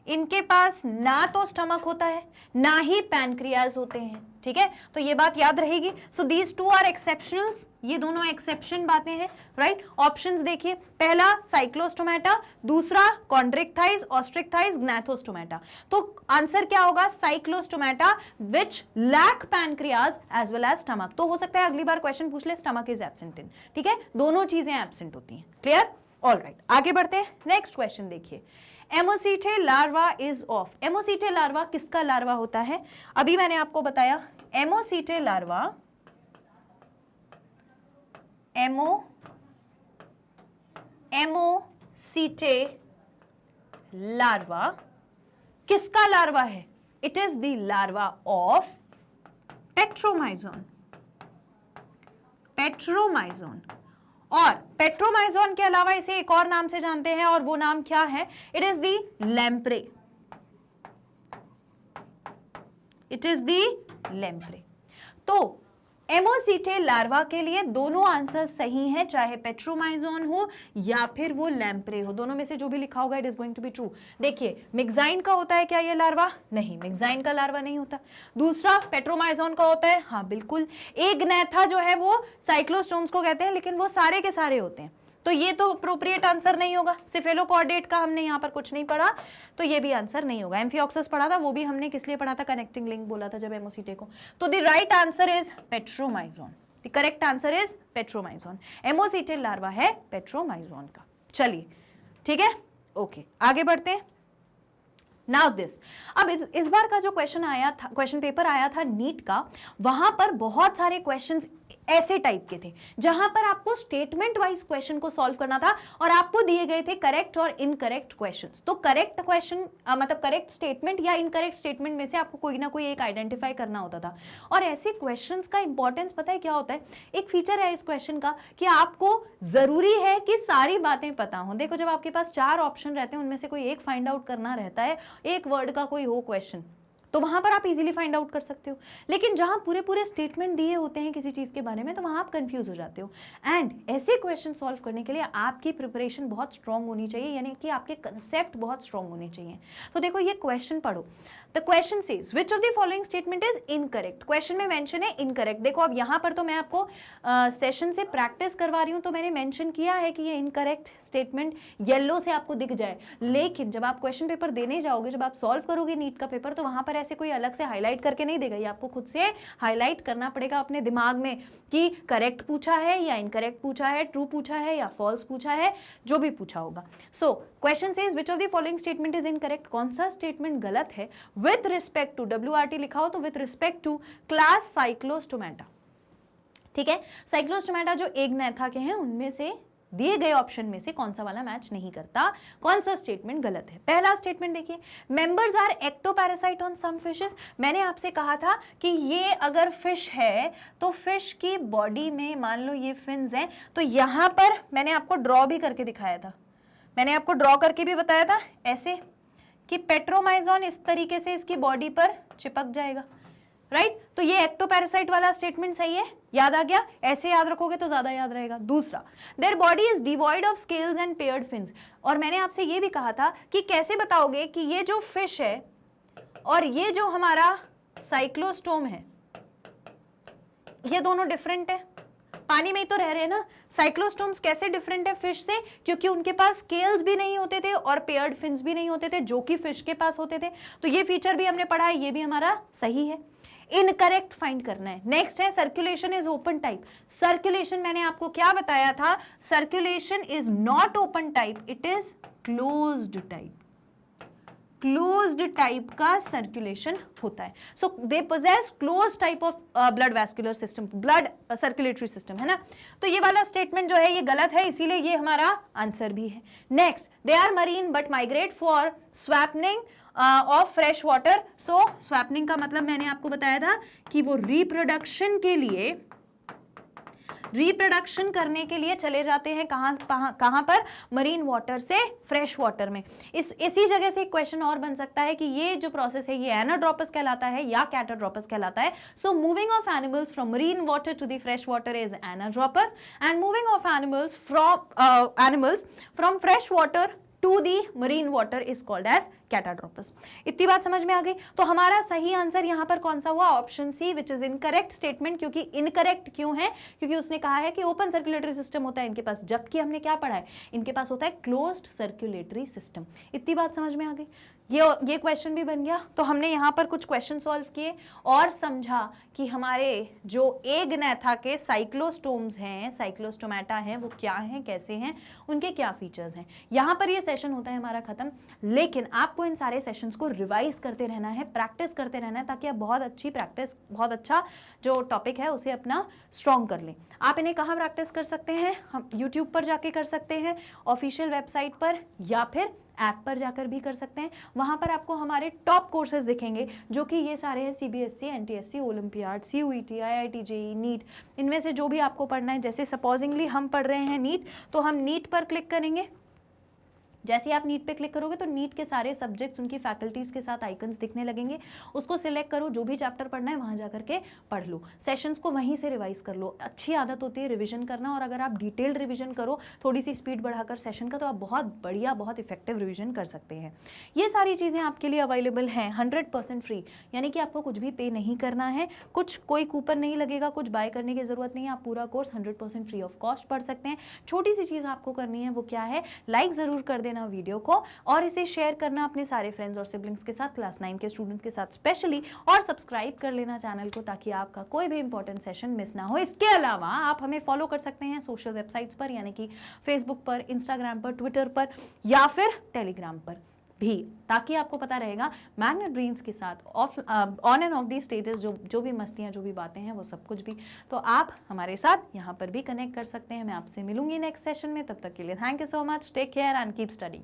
इनके पास ना तो स्टमक होता है ना ही पैनक्रियाज होते हैं, ठीक है। तो ये बात याद रहेगी। So these two are exceptionals, ये दोनों एक्सेप्शन बातें हैं, राइट। ऑप्शंस देखिए, पहला साइक्लोस्टोमेटा, दूसरा कॉन्ड्रिक्टाइज, ऑस्ट्रिक्टाइज, ग्नैथोस्टोमेटा। तो आंसर क्या होगा, cyclostomata which lack pancreas as well as stomach. तो हो सकता है अगली बार क्वेश्चन पूछ ले स्टमक इज एब्सेंट इन, ठीक है, दोनों चीजें एब्सेंट होती हैं, क्लियर, ऑलराइट। आगे बढ़ते हैं, नेक्स्ट क्वेश्चन देखिए, एमोसिटे लार्वा इज ऑफ। एमोसिटे लार्वा किसका लार्वा होता है, अभी मैंने आपको बताया, एमोसिटे लार्वा, एमोसिटे लार्वा किसका लार्वा है, it is the larva of Petromyzon, Petromyzon. और पेट्रोमाइजोन के अलावा इसे एक और नाम से जानते हैं और वो नाम क्या है, it is the lamprey, it is the lamprey. तो एमोसीटे लार्वा के लिए दोनों आंसर सही हैं, चाहे पेट्रोमाइजोन हो या फिर वो लैम्प्रे हो, दोनों में से जो भी लिखा होगा it is going to be true. देखिए मिक्साइन का होता है क्या ये लार्वा? नहीं, मिक्साइन का लार्वा नहीं होता। दूसरा पेट्रोमाइजोन का होता है, हाँ बिल्कुल। एग्नैथा जो है वो साइक्लोस्टोम्स को कहते हैं, लेकिन वो सारे के सारे होते हैं, तो ये तो अप्रोप्रिएट आंसर नहीं होगा। सिफेलोकॉर्डेट का हमने यहाँ पर कुछ नहीं पढ़ा, तो ये भी आंसर नहीं होगा। एम्फिऑक्सस पढ़ा था, वो भी हमने किस लिए पढ़ा था? कनेक्टिंग लिंक बोला था जब एमोसीटे को। तो the right answer is petromyzon, the correct answer is petromyzon. Ammocoete larva है पेट्रोमाइजोन का। चलिए ठीक है, ओके आगे बढ़ते हैं। नाउ दिस, अब इस बार का जो क्वेश्चन आया था, क्वेश्चन पेपर आया था नीट का, वहां पर बहुत सारे क्वेश्चंस ऐसे टाइप के थे जहां पर आपको स्टेटमेंट वाइज क्वेश्चन को सॉल्व करना था और आपको दिए गए थे करेक्ट और इनकरेक्ट क्वेश्चंस। तो करेक्ट क्वेश्चन मतलब करेक्ट स्टेटमेंट या इनकरेक्ट स्टेटमेंट में से आपको कोई ना कोई एक आइडेंटिफाई करना होता था। और ऐसे क्वेश्चंस का इंपॉर्टेंस पता है क्या होता है? एक फीचर है इस क्वेश्चन का कि आपको जरूरी है कि सारी बातें पता हो। देखो जब आपके पास 4 ऑप्शन रहते हैं, उनमें से कोई एक फाइंड आउट करना रहता है, एक वर्ड का कोई हो क्वेश्चन, तो वहां पर आप इजीली फाइंड आउट कर सकते हो। लेकिन जहां पूरे पूरे स्टेटमेंट दिए होते हैं किसी चीज के बारे में, तो वहां आप कंफ्यूज हो जाते हो। एंड ऐसे क्वेश्चन सॉल्व करने के लिए आपकी प्रिपरेशन बहुत स्ट्रांग होनी चाहिए, यानी कि आपके कंसेप्ट बहुत स्ट्रांग होने चाहिए। तो देखो ये क्वेश्चन पढ़ो। The question says which of the following statement is incorrect. Question में मेंशन है इनकरेक्ट। देखो अब यहां पर तो मैं आपको सेशन से प्रैक्टिस करवा रही हूं, तो मैंने मेंशन किया है कि ये इनकरेक्ट स्टेटमेंट येलो से आपको दिख जाए। लेकिन जब आप क्वेश्चन पेपर देने जाओगे, जब आप सॉल्व करोगे नीट का पेपर, तो वहां पर ऐसे कोई अलग से हाईलाइट करके नहीं देगा। ये आपको खुद से हाईलाइट करना पड़ेगा अपने दिमाग में कि करेक्ट पूछा है या इनकरेक्ट पूछा है, ट्रू पूछा है या फॉल्स पूछा है, जो भी पूछा होगा। So question says which of the following statement is incorrect. कौन सा स्टेटमेंट गलत है? विथ रिस्पेक्ट टू, WRT लिखा हो तो with respect to class cyclostomata. ठीक है, साइक्लोस्टोमेटा जो एग्नैथा के हैं, उनमें से दिए गए ऑप्शन में से कौन सा वाला मैच नहीं करता, कौन सा स्टेटमेंट गलत है? पहला स्टेटमेंट देखिए, members are ectoparasite on some fishes. मैंने आपसे कहा था कि ये अगर फिश है तो फिश की बॉडी में मान लो ये फिन्स हैं, तो यहां पर मैंने आपको ड्रॉ भी करके दिखाया था, मैंने आपको ड्रॉ करके भी बताया था ऐसे कि पेट्रोमाइजोन इस तरीके से इसकी बॉडी पर चिपक जाएगा, राइट? तो ये एक्टोपैरासाइट वाला स्टेटमेंट सही है, याद आ गया? ऐसे याद रखोगे तो ज्यादा याद रहेगा। दूसरा, there body is devoid of scales and paired fins. और मैंने आपसे ये भी कहा था कि कैसे बताओगे कि ये जो फिश है और ये जो हमारा साइक्लोस्टोम है, ये दोनों डिफरेंट है, पानी में ही तो रह रहे हैं ना। साइक्लोस्टोम्स कैसे डिफरेंट है फिश से? क्योंकि उनके पास स्केल्स भी नहीं होते थे और पेयर्ड फिन्स भी नहीं होते थे, जो कि फिश के पास होते थे। तो ये फीचर भी हमने पढ़ा है, ये भी हमारा सही है। इनकरेक्ट फाइंड करना है। नेक्स्ट है circulation is open type. Circulation मैंने आपको क्या बताया था? Circulation is not open type, it is closed type. Closed type का सर्कुलेशन होता है। So they possess closed type of blood vascular system, blood circulatory system, है ना। तो ये वाला स्टेटमेंट जो है ये गलत है, इसीलिए ये हमारा आंसर भी है। Next, they are marine but migrate for spawning of fresh water. So spawning का मतलब मैंने आपको बताया था कि वो रिप्रोडक्शन के लिए, रिप्रोडक्शन करने के लिए चले जाते हैं कहां पर? मरीन वाटर से फ्रेश वाटर में। इसी जगह से एक क्वेश्चन और बन सकता है कि ये जो प्रोसेस है ये एनाड्रोपस कहलाता है या कैटाड्रोपस कहलाता है। So moving of animals from marine water to the fresh water is anadropous and moving of animals from fresh water to the marine water is called as catadropous. इतनी बात समझ में आ गई? तो हमारा सही आंसर यहां पर कौन सा हुआ? Option C, which is incorrect statement. क्योंकि इनकरेक्ट क्यों है? क्योंकि उसने कहा है कि ओपन सर्कुलेटरी सिस्टम होता है इनके पास, जबकि हमने क्या पढ़ा है? इनके पास होता है क्लोज्ड सर्कुलेटरी सिस्टम। इतनी बात समझ में आ गई? ये क्वेश्चन भी बन गया। तो हमने यहाँ पर कुछ क्वेश्चन सॉल्व किए और समझा कि हमारे जो एग्नैथा के साइक्लोस्टोम्स हैं, साइक्लोस्टोमेटा हैं, वो क्या हैं, कैसे हैं, उनके क्या फीचर्स हैं। यहाँ पर ये सेशन होता है हमारा खत्म। लेकिन आपको इन सारे सेशंस को रिवाइज करते रहना है, प्रैक्टिस करते रहना है, ताकि आप बहुत अच्छी प्रैक्टिस, बहुत अच्छा जो टॉपिक है उसे अपना स्ट्रॉन्ग कर लें। आप इन्हें कहाँ प्रैक्टिस कर सकते हैं? हम यूट्यूब पर जाके कर सकते हैं, ऑफिशियल वेबसाइट पर, या फिर ऐप पर जाकर भी कर सकते हैं। वहां पर आपको हमारे टॉप कोर्सेज दिखेंगे, जो कि ये सारे हैं CBSE, NTSC, olympiad, CUET, IIT, JEE, NEET. इनमें से जो भी आपको पढ़ना है, जैसे सपोजिंगली हम पढ़ रहे हैं नीट, तो हम नीट पर क्लिक करेंगे। जैसे ही आप नीट पे क्लिक करोगे तो नीट के सारे सब्जेक्ट्स उनकी फैकल्टीज के साथ आइकन्स दिखने लगेंगे। उसको सिलेक्ट करो, जो भी चैप्टर पढ़ना है वहां जाकर के पढ़ लो, सेशंस को वहीं से रिवाइज कर लो। अच्छी आदत होती है रिवीजन करना, और अगर आप डिटेल्ड रिवीजन करो थोड़ी सी स्पीड बढ़ाकर सेशन का, तो आप बहुत बढ़िया, बहुत इफेक्टिव रिवीजन कर सकते हैं। ये सारी चीज़ें आपके लिए अवेलेबल हैं 100% फ्री, यानी कि आपको कुछ भी पे नहीं करना है, कुछ कोई कूपन नहीं लगेगा, कुछ बाय करने की जरूरत नहीं है। आप पूरा कोर्स 100% फ्री ऑफ कॉस्ट पढ़ सकते हैं। छोटी सी चीज़ आपको करनी है, वो क्या है, लाइक ज़रूर कर देना वीडियो को, और इसे शेयर करना अपने सारे फ्रेंड्स और सिबलिंग्स के साथ, क्लास 9 के स्टूडेंट के साथ स्पेशली, और सब्सक्राइब कर लेना चैनल को, ताकि आपका कोई भी इंपॉर्टेंट सेशन मिस ना हो। इसके अलावा आप हमें फॉलो कर सकते हैं सोशल वेबसाइट्स पर, यानी कि फेसबुक पर, इंस्टाग्राम पर, ट्विटर पर, या फिर टेलीग्राम पर भी, ताकि आपको पता रहेगा मैग्नेट ब्रेन्स के साथ on end of the status जो भी मस्तियाँ, जो भी बातें हैं, वो सब कुछ भी। तो आप हमारे साथ यहाँ पर भी कनेक्ट कर सकते हैं। मैं आपसे मिलूंगी नेक्स्ट सेशन में, तब तक के लिए thank you so much, take care and keep studying.